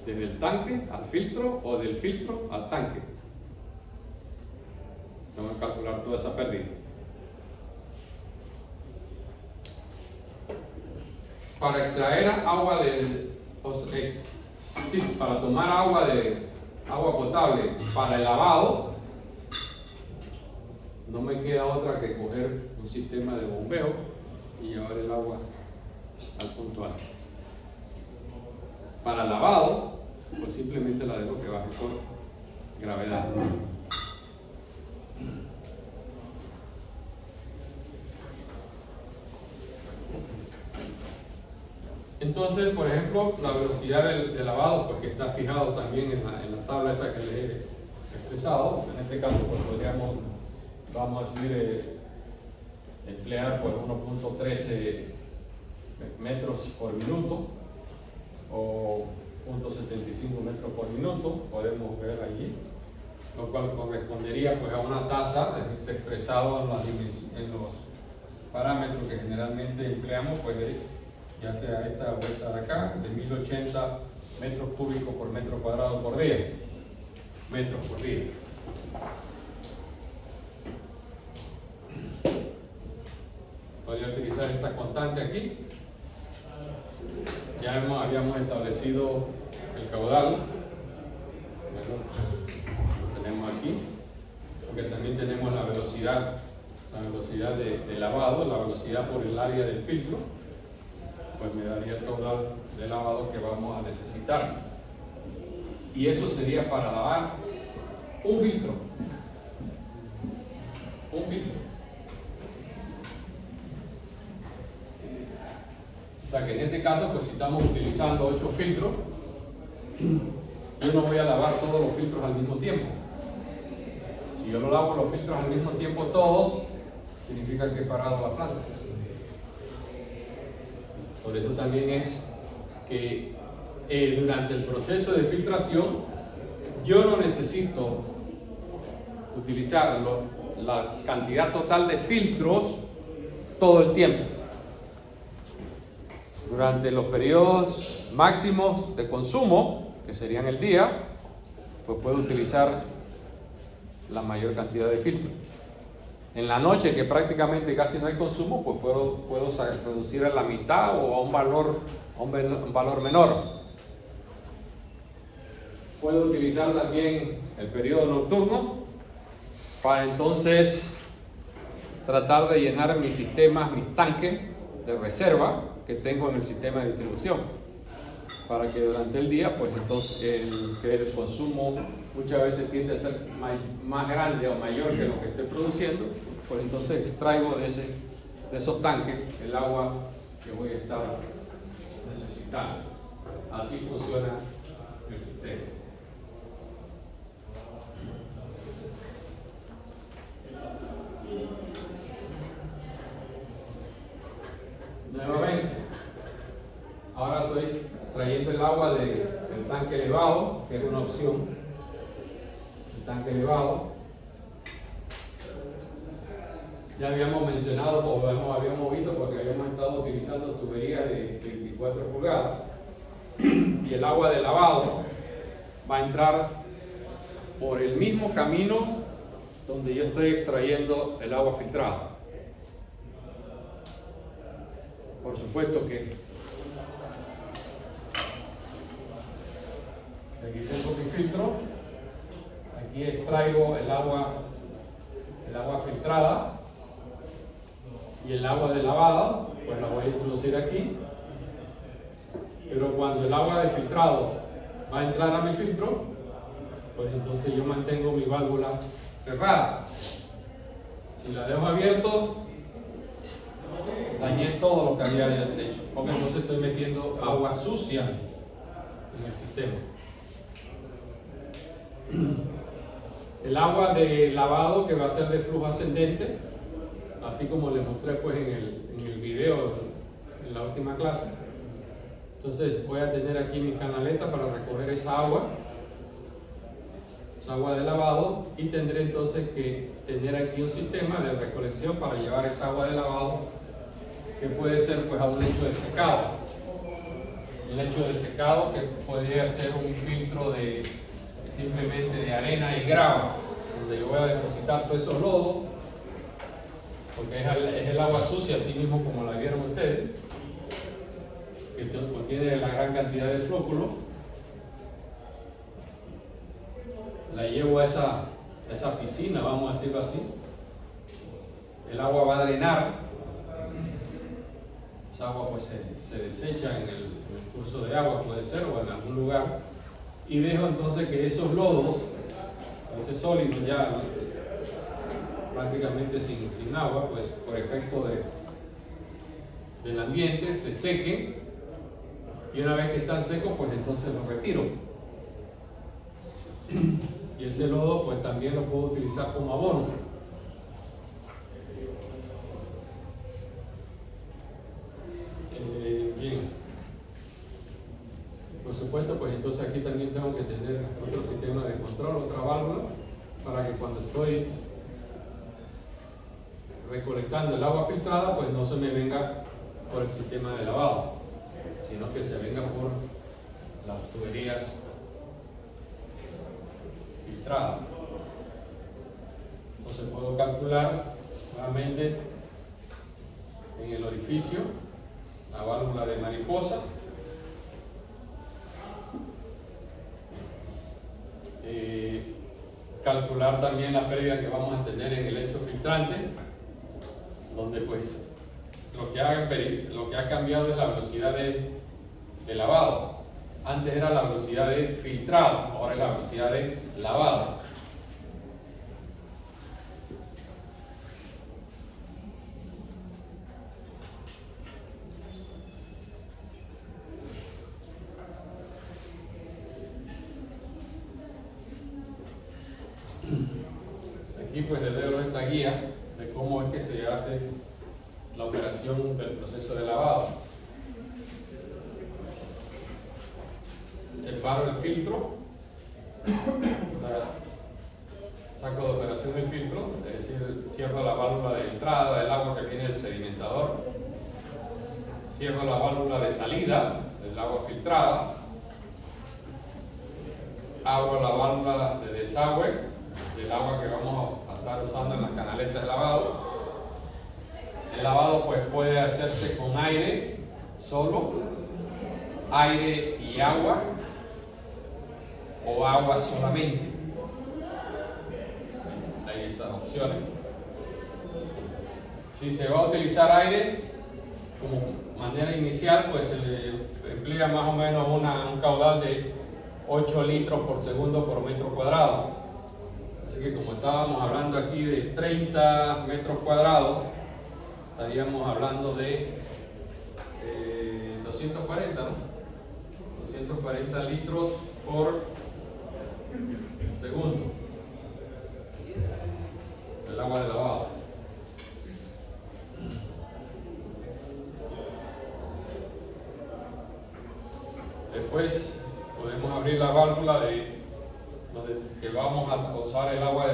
desde el tanque al filtro o del filtro al tanque. Tengo que calcular toda esa pérdida. Para extraer agua para tomar agua potable para el lavado, no me queda otra que coger un sistema de bombeo y llevar el agua al punto alto. Para el lavado, pues simplemente la dejo que baje por gravedad. Entonces, por ejemplo, la velocidad de lavado, pues que está fijado también en la tabla esa que les he expresado. En este caso, pues podríamos, vamos a decir, emplear pues 1.13 metros por minuto o 0.75 metros por minuto, podemos ver allí, lo cual correspondería pues a una tasa, es decir, expresado en los parámetros que generalmente empleamos, pues ya sea esta o esta de acá, de 1080 metros cúbicos por metro cuadrado por día. Metros por día. Podría utilizar esta constante aquí. Ya habíamos establecido el caudal. Lo tenemos aquí. Porque también tenemos la velocidad de lavado, la velocidad por el área del filtro. Pues me daría el caudal de lavado que vamos a necesitar. Y eso sería para lavar un filtro. Un filtro. O sea que en este caso, pues si estamos utilizando 8 filtros, yo no voy a lavar todos los filtros al mismo tiempo. Si yo no lavo los filtros al mismo tiempo todos, significa que he parado la planta. Por eso también es que durante el proceso de filtración yo no necesito utilizar la cantidad total de filtros todo el tiempo. Durante los periodos máximos de consumo, que serían el día, pues puedo utilizar la mayor cantidad de filtros. En la noche, que prácticamente casi no hay consumo, pues puedo reducir a la mitad o a un valor menor. Puedo utilizar también el periodo nocturno para entonces tratar de llenar mis sistemas, mis tanques de reserva que tengo en el sistema de distribución, para que durante el día, pues entonces el consumo muchas veces tiende a ser más grande o mayor que lo que estoy produciendo, pues entonces extraigo de esos tanques el agua que voy a estar necesitando. Así funciona el sistema. Nuevamente, ahora estoy trayendo el agua del tanque elevado, que es una opción. El tanque elevado. Ya habíamos mencionado, o habíamos visto, porque habíamos estado utilizando tuberías de 24 pulgadas. Y el agua de lavado va a entrar por el mismo camino donde yo estoy extrayendo el agua filtrada. Por supuesto que aquí tengo mi filtro, aquí extraigo el agua filtrada y el agua de lavada, pues la voy a introducir aquí. Pero cuando el agua de filtrado va a entrar a mi filtro, pues entonces yo mantengo mi válvula cerrada. Si la dejo abierto, dañé todo lo que había en el techo, porque entonces estoy metiendo agua sucia en el sistema. El agua de lavado, que va a ser de flujo ascendente, así como les mostré pues en el video en la última clase. Entonces voy a tener aquí mi canaleta para recoger esa agua de lavado, y tendré entonces que tener aquí un sistema de recolección para llevar esa agua de lavado, que puede ser pues a un lecho de secado. El lecho de secado, que podría ser un filtro simplemente de arena y grava, donde yo voy a depositar todo esos lodos, porque es el agua sucia, así mismo como la vieron ustedes, que contiene la gran cantidad de flóculo. La llevo a esa piscina, vamos a decirlo así. El agua va a drenar. Esa agua pues se desecha en el curso de agua, puede ser, o en algún lugar, y dejo entonces que esos lodos, a veces sólidos ya prácticamente sin agua, pues por efecto del ambiente, se sequen, y una vez que están secos, pues entonces los retiro. Y ese lodo pues también lo puedo utilizar como abono. Bien. Por supuesto, pues entonces aquí también tengo que tener otro sistema de control, otra válvula, para que cuando estoy recolectando el agua filtrada, pues no se me venga por el sistema de lavado, sino que se venga por las tuberías filtradas. Entonces puedo calcular nuevamente en el orificio la válvula de mariposa. Calcular también la pérdida que vamos a tener en el lecho filtrante, donde pues lo que ha cambiado es la velocidad de lavado. Antes era la velocidad de filtrado, ahora es la velocidad de lavado. Aquí pues les dejo esta guía de cómo es que se hace la operación del proceso de lavado. Separo el filtro, saco de operación el filtro, es decir, cierro la válvula de entrada del agua que viene del sedimentador, cierro la válvula de salida del agua filtrada, abro la válvula de desagüe del agua que vamos a estar usando en las canaletas de lavado. El lavado pues puede hacerse con aire solo, aire y agua, o agua solamente. Hay esas opciones. Si se va a utilizar aire como manera inicial, pues se emplea más o menos un caudal de 8 litros por segundo por metro cuadrado. Así que como estábamos hablando aquí de 30 metros cuadrados, estaríamos hablando de 240, ¿no? 240 litros por segundo del agua de lavado. Después podemos abrir la válvula de donde que vamos a usar el agua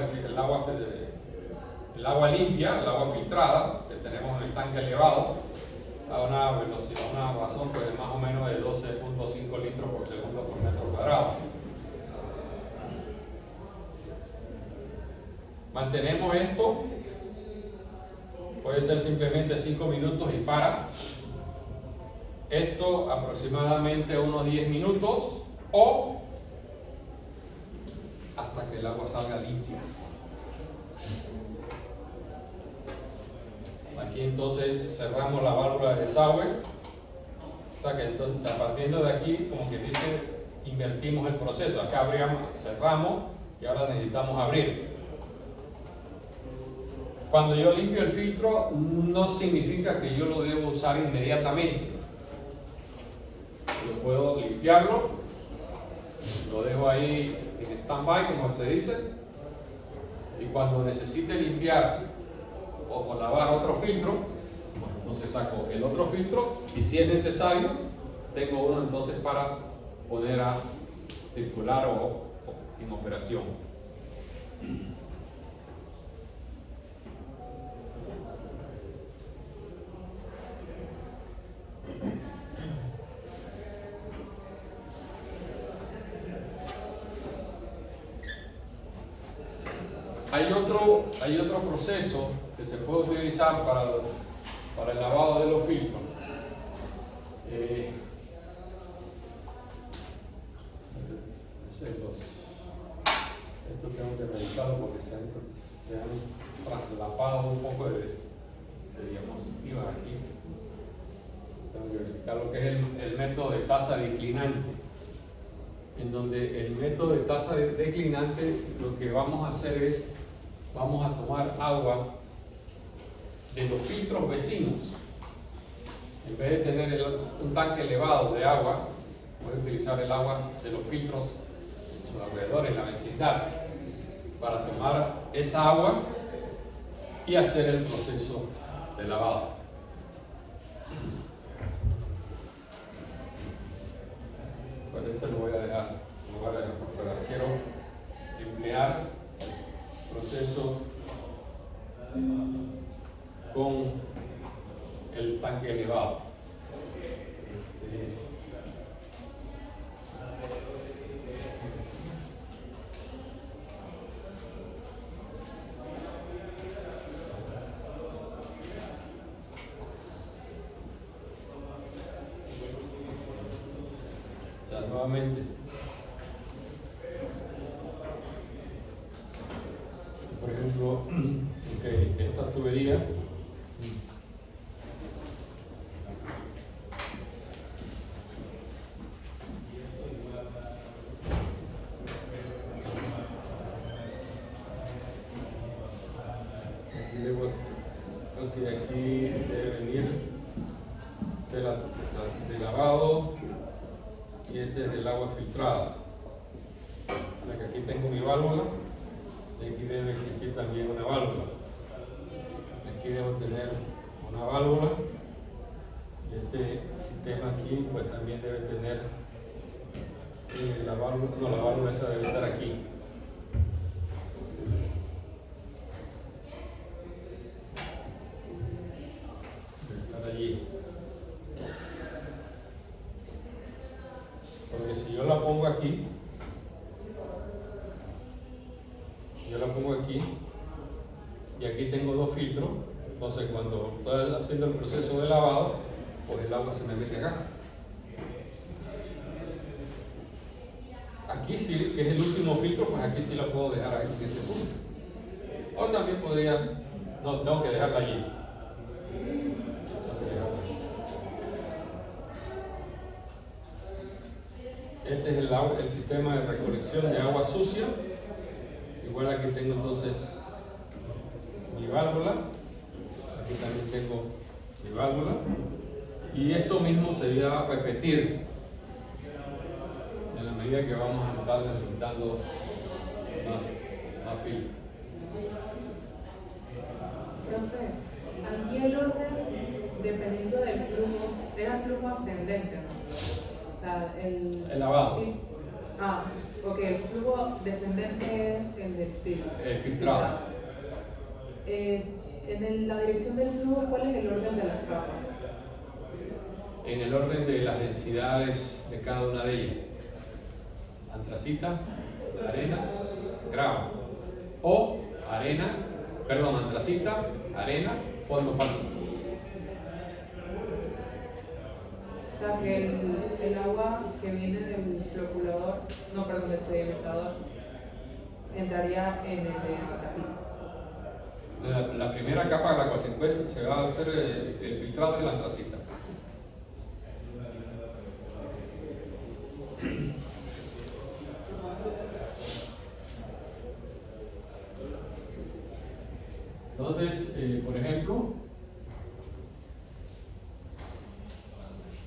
limpia, el agua filtrada que tenemos en el tanque elevado a una velocidad, una razón pues de más o menos de 12.5 litros por segundo por metro cuadrado. Mantenemos esto, puede ser simplemente 5 minutos y para. Esto aproximadamente unos 10 minutos o hasta que el agua salga limpia. Aquí entonces cerramos la válvula de desagüe, o sea que entonces partiendo de aquí, como que dice, invertimos el proceso. Acá abrimos, cerramos y ahora necesitamos abrir. Cuando yo limpio el filtro no significa que yo lo debo usar inmediatamente. Yo puedo limpiarlo, lo dejo ahí en stand-by, como se dice, y cuando necesite limpiar o lavar otro filtro, pues entonces saco el otro filtro y si es necesario, tengo uno entonces para poner a circular o en operación. Hay otro proceso que se puede utilizar para el lavado de los filtros. Esto tengo que revisarlo porque se han traslapado un poco de diapositivas aquí. Tengo que verificar lo que es el método de tasa declinante. en donde el método de tasa declinante lo que vamos a hacer es, vamos a tomar agua de los filtros vecinos. En vez de tener un tanque elevado de agua, puede utilizar el agua de los filtros en sus alrededores, en la vecindad, para tomar esa agua y hacer el proceso de lavado. Pues este lo voy a dejar por fuera. Quiero emplear el proceso con el tanque elevado. Nuevamente, por ejemplo, esta tubería aquí debe venir de lavado. Y este es del agua filtrada. Que aquí tengo mi válvula y aquí debe existir también una válvula. Aquí debo tener una válvula y este sistema aquí pues también debe tener la válvula esa debe estar aquí. Debe estar allí. Porque si yo la pongo aquí, y aquí tengo dos filtros, entonces cuando estoy haciendo el proceso de lavado, pues el agua se me mete acá. Aquí sí, que es el último filtro, pues aquí sí la puedo dejar ahí en este punto. O también podría, no, tengo que dejarla allí. Este es el sistema de recolección de agua sucia. Igual aquí tengo entonces mi válvula. Aquí también tengo mi válvula. Y esto mismo se va a repetir en la medida que vamos a estar necesitando más filtro. Profe, aquí el orden, dependiendo del flujo, era flujo ascendente, ¿no? O sea, el lavado. Ok, el flujo descendente es el del filtro. El filtrado. En la dirección del flujo, ¿cuál es el orden de las capas? En el orden de las densidades de cada una de ellas. Antracita, arena, grava. O antracita, arena, fondo falso. O sea, que el agua que viene del floculador, del sedimentador, entraría en el de antracita. La primera capa a la cual se encuentra se va a hacer el filtrado de la antracita. Entonces, por ejemplo,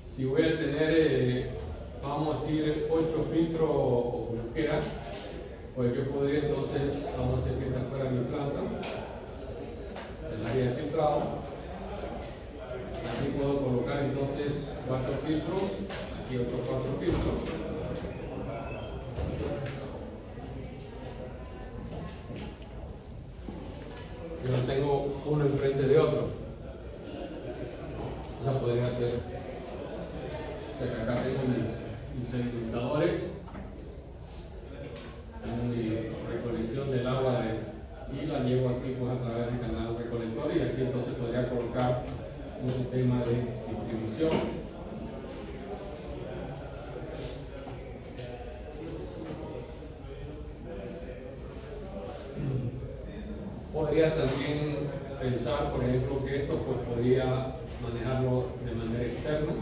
si voy a tener, vamos a decir, 8 filtros o como quiera, pues yo podría entonces, vamos a hacer que esta fuera mi planta, el área de filtrado. Aquí puedo colocar entonces 4 filtros, aquí otros 4 filtros. Yo tengo uno enfrente de otro. O sea, podría ser. O sea, que acá tengo mis sedimentadores, tengo mi recolección del agua y la llevo aquí pues, a través del canal recolector, y aquí entonces podría colocar un sistema de distribución. Podría también pensar, por ejemplo, que esto pues, podría manejarlo de manera externa.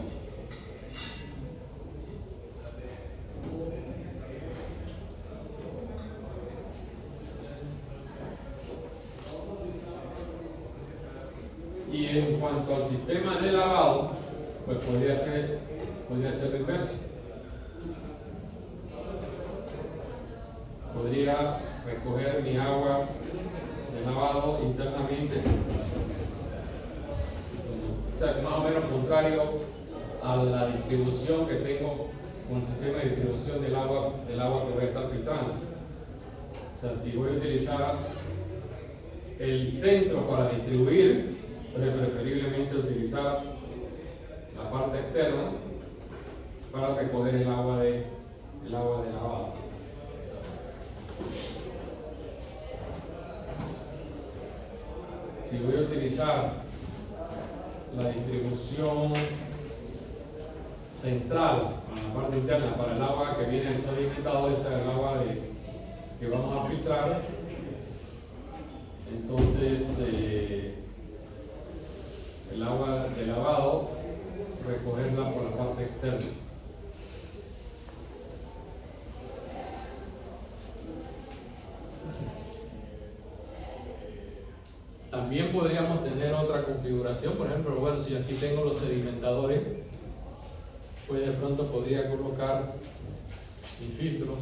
Y en cuanto al sistema de lavado, pues podría ser reverso. Podría recoger mi agua de lavado internamente. O sea, más o menos contrario a la distribución que tengo con el sistema de distribución del agua que voy a estar filtrando. O sea, si voy a utilizar el centro para distribuir, pues preferiblemente utilizar la parte externa para recoger el agua de lavado. Si voy a utilizar la distribución central en la parte interna para el agua que viene del sedimentador, esa es el agua que vamos a filtrar, entonces el agua de lavado recogerla por la parte externa. También podríamos tener otra configuración, por ejemplo, bueno, si aquí tengo los sedimentadores, pues de pronto podría colocar mis filtros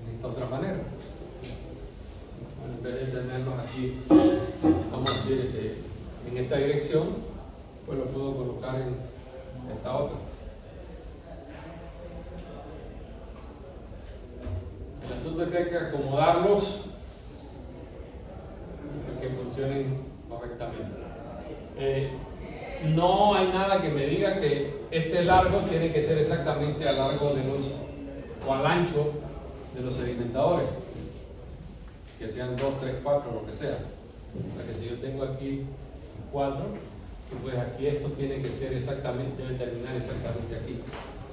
de esta otra manera. Bueno, en vez de tenerlos aquí, vamos a decir, en esta dirección, pues lo puedo colocar en esta otra. El asunto es que hay que acomodarlos para que funcionen correctamente. No hay nada que me diga que este largo tiene que ser exactamente al largo de los, o al ancho de los sedimentadores, que sean 2, 3, 4, lo que sea. O sea que si yo tengo aquí 4, pues aquí esto tiene que ser exactamente, debe terminar exactamente aquí.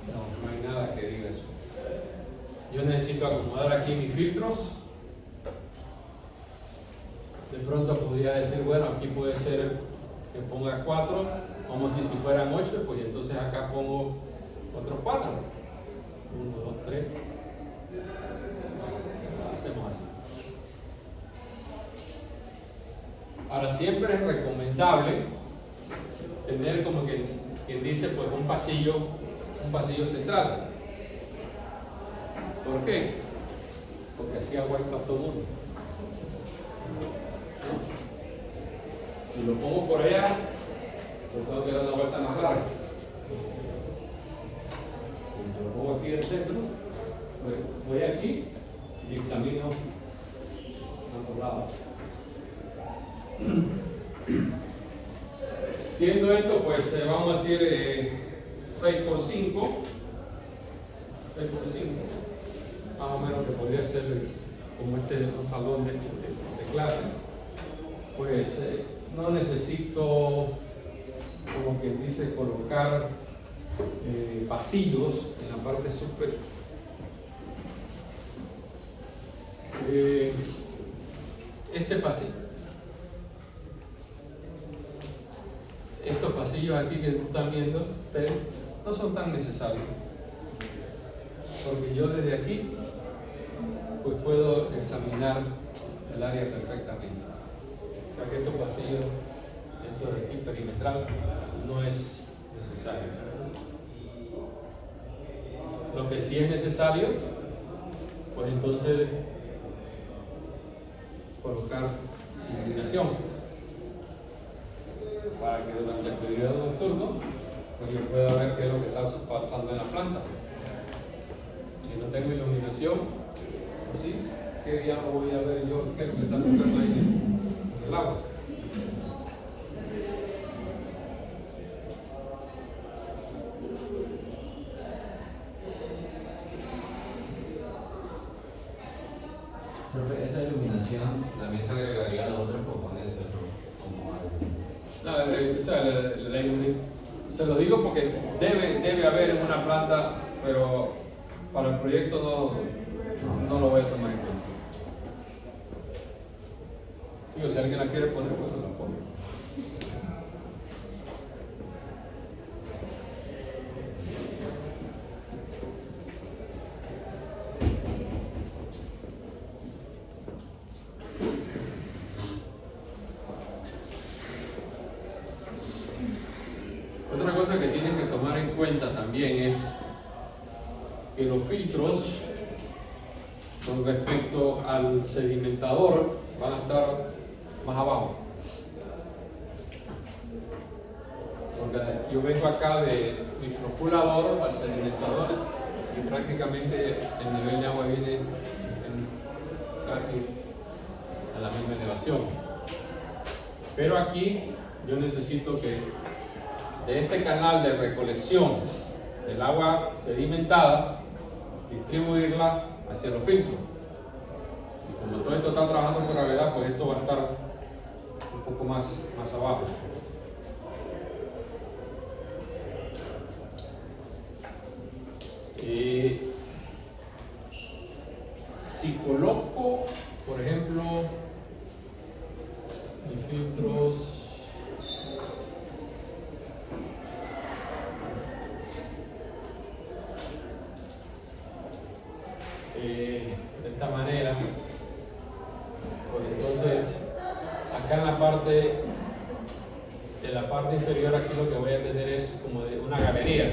No hay nada que diga eso. Yo necesito acomodar aquí mis filtros. De pronto podría decir, bueno, aquí puede ser que ponga 4, vamos a decir si fueran 8, pues entonces acá pongo otros 4. 1, 2, 3. Hacemos así. Ahora siempre es recomendable tener como quien dice pues un pasillo central. ¿Por qué? Porque así aguanta todo el mundo. Si lo pongo por allá, pues tengo que dar una vuelta más larga. Si lo pongo aquí en el centro, pues voy aquí y examino ambos lados. Siendo esto, pues vamos a decir 6 por 5, más o menos que podría ser como un salón de clase, pues no necesito, como que dice, colocar pasillos en la parte superior. Este pasillo, estos pasillos aquí que están viendo, no son tan necesarios, porque yo desde aquí pues puedo examinar el área perfectamente. O sea que estos pasillos, esto de aquí perimetral, no es necesario. Lo que sí es necesario, pues entonces colocar iluminación para que durante el periodo nocturno pues yo pueda ver qué es lo que está pasando en la planta. Si no tengo iluminación, pues sí, ¿qué día voy a ver yo qué es lo que está pasando ahí en el agua? Profe, esa iluminación también se agregaría a los otros componentes, ¿no? Como Se lo digo porque debe haber en una planta, pero para el proyecto no lo voy a tomar en cuenta. Digo, si alguien la quiere poner, pues la pone. también es que los filtros con respecto al sedimentador van a estar más abajo. Porque yo vengo acá de mi floculador al sedimentador y prácticamente el nivel de agua viene casi a la misma elevación. Pero aquí yo necesito que de este canal de recolección del agua sedimentada distribuirla hacia los filtros. Y como todo esto está trabajando por gravedad, pues esto va a estar un poco más abajo. Si coloco, por ejemplo, mis filtros de esta manera, pues entonces acá en la parte inferior, aquí lo que voy a tener es como de una galería.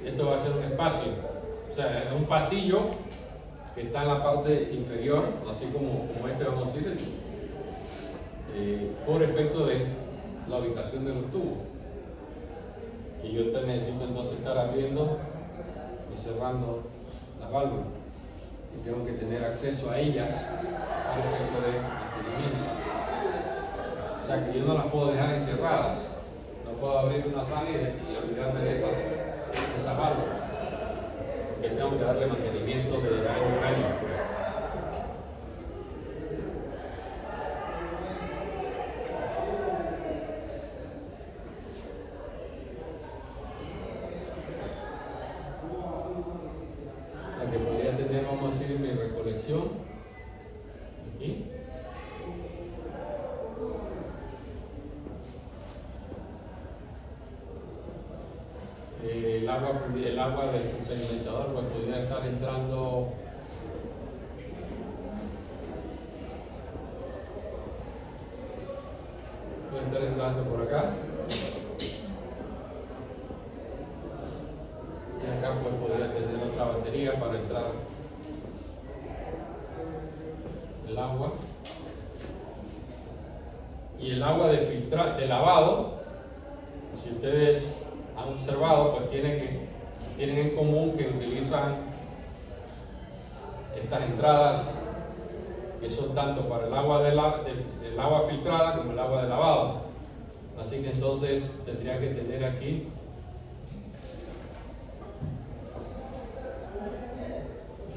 Esto va a ser un espacio, o sea, es un pasillo que está en la parte inferior, así como este, vamos a decir, por efecto de la ubicación de los tubos, que yo necesito entonces estar abriendo y cerrando las válvulas, y tengo que tener acceso a ellas por efecto de mantenimiento. O sea que yo no las puedo dejar enterradas, no puedo abrir una sala y olvidarme de esa válvula, porque tengo que darle mantenimiento de año en año. O sea que podría tener, vamos a decir, mi recolección aquí. El agua del sedimentador pues podría estar entrando por acá, y acá pues podría tener otra batería para entrar el agua, y el agua de lavado, si ustedes han observado, pues tienen en común que utilizan estas entradas que son tanto para el agua del agua filtrada como el agua de lavado. Así que entonces tendría que tener aquí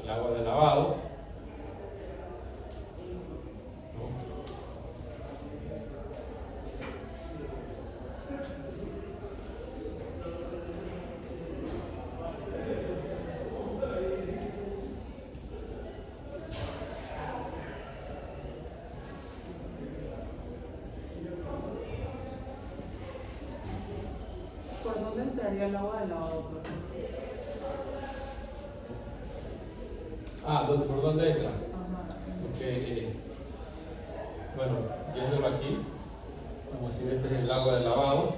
el agua de lavado, ¿Por dónde entraría el agua del lavado? ¿Por dónde entra? Ajá. Okay, bueno, viéndolo aquí, vamos a decir, este es el agua de lavado.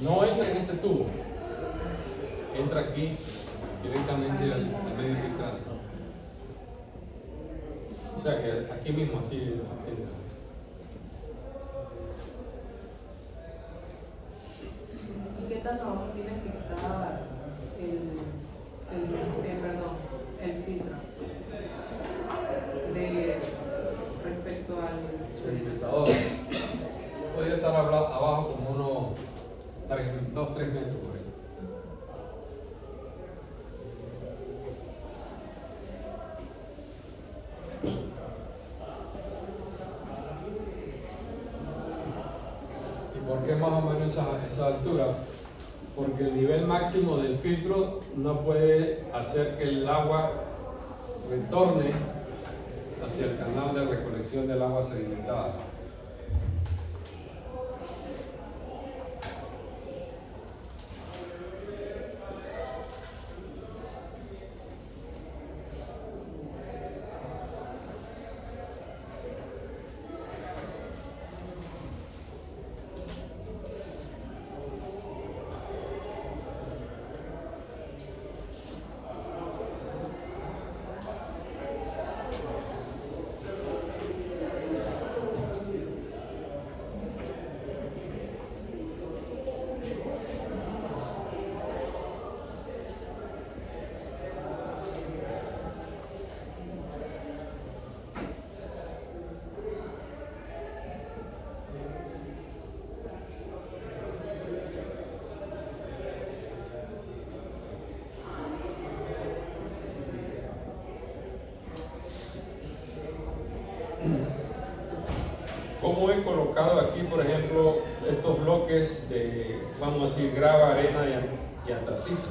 No entra en este tubo, entra aquí directamente al medio filtrante. O sea que aquí mismo así entra. ¿Y qué tan abajo tiene que estar el filtro respecto al Sedimentador? Podría estar abajo como unos 2-3 metros por ahí. ¿Y por qué más o menos esa altura? Porque el nivel máximo del filtro no puede hacer que el agua retorne hacia el canal de recolección del agua sedimentada. ¿Cómo he colocado aquí, por ejemplo, estos bloques de, vamos a decir, grava, arena y antracita?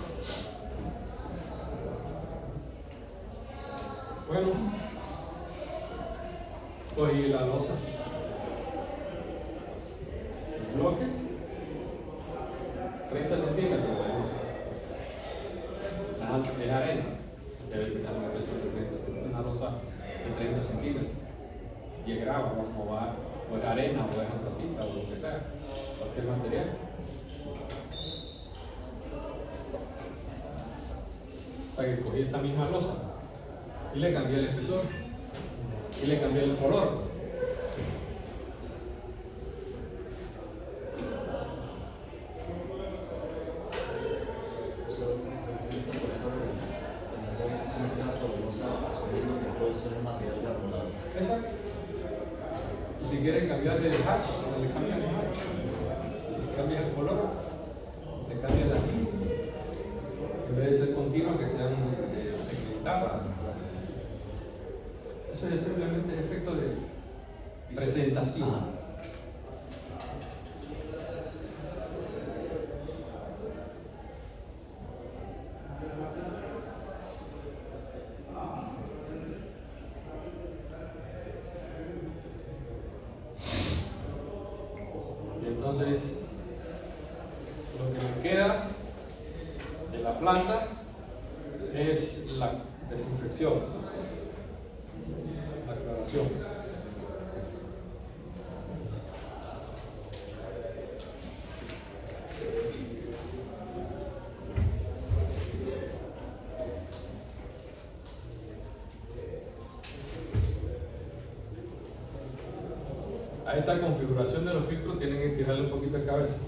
Bueno, cogí la losa, el bloque, 30 centímetros, es arena, debe tener una presión de 30 centímetros, una losa de 30 centímetros, y es grava, como va, o es arena, o es antracita, o lo que sea, cualquier material. O sea que cogí esta misma losa y le cambié el espesor y le cambié el color. Exacto. Y si quieres cambiarle el hatch, le cambias el hatch, le cambias el color, le cambias la línea. En vez de ser continuo, que sean segmentadas. Eso es simplemente el efecto de presentación. Y entonces, lo que me queda de la planta es la desinfección, la aclaración. A esta configuración de los filtros tienen que tirarle un poquito de cabeza,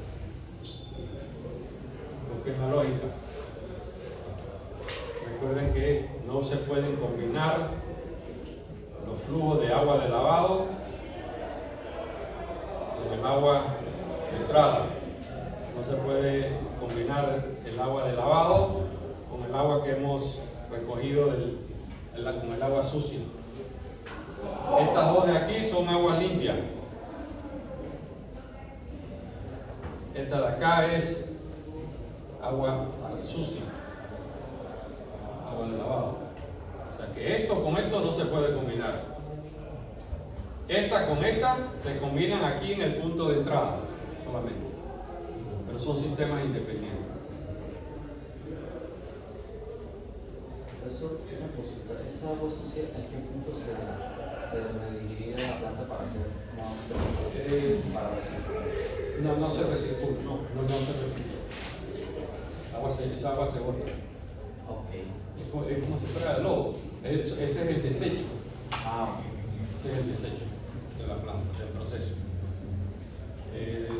porque es la lógica. Recuerden que no se pueden combinar los flujos de agua de lavado con el agua filtrada. No se puede combinar el agua de lavado con el agua que hemos recogido con el agua sucia. Estas dos de aquí son aguas limpias. Esta de acá es agua sucia, agua de lavado. O sea que esto con esto no se puede combinar. Esta con esta se combinan aquí en el punto de entrada solamente, pero son sistemas independientes. Eso, una consulta, esa agua sucia, ¿a qué punto se redirigiría la planta para hacer más para reciclar? No se recircula, no se recicla. Esa agua se bota. Ok. Es como si fuera de lodo. Ese es el desecho. Ok. Ese es el desecho de la planta, del proceso.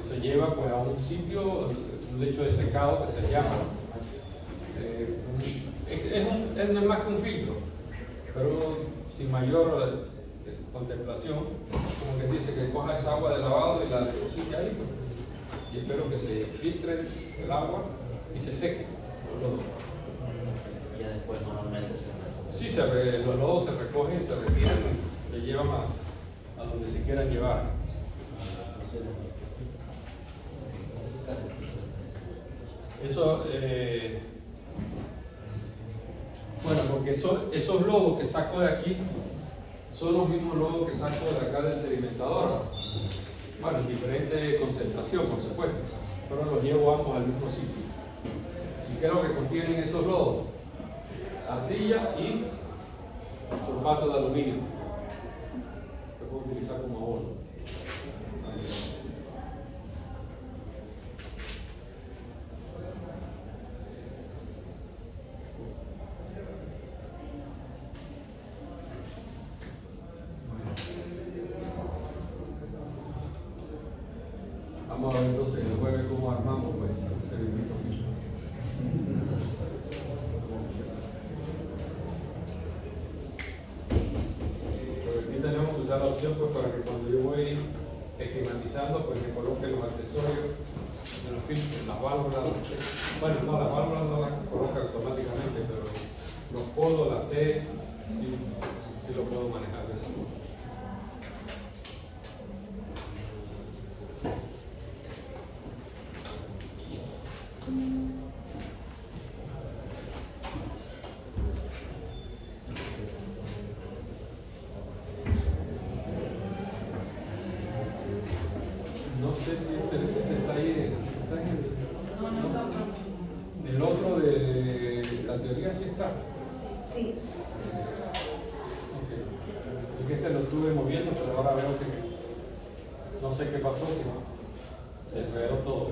Se lleva pues a un sitio, un lecho de secado que se llama. No es más que un filtro, pero sin mayor contemplación, como que dice que coja esa agua de lavado y la deposite ahí, pues, y espero que se filtre el agua y se seque los lodos. Ya después normalmente se recoge. Sí, los lodos se recogen, se retiran y se llevan a donde se quieran llevar. Eso, bueno, porque esos lodos que saco de aquí son los mismos lodos que saco de acá del sedimentador. Bueno, en diferente concentración, por supuesto, pero los llevo ambos al mismo sitio. ¿Y qué es lo que contienen esos lodos? Arcilla y sulfato de aluminio. Se puede utilizar como abono. Vamos a ver entonces el jueves cómo armamos pues, ese bendito filtro. Pero aquí tenemos que usar la opción pues, para que cuando yo voy esquematizando pues me coloque los accesorios de los filtros, las válvulas. Bueno, no, las válvulas no las coloca automáticamente, pero los polos, las T, sí lo puedo manejar de esa forma. sé si este está ahí. No, no está pronto. El otro de la teoría sí está. Sí. Ok. Es que este lo estuve moviendo, pero ahora veo que no sé qué pasó, que se aceleró todo.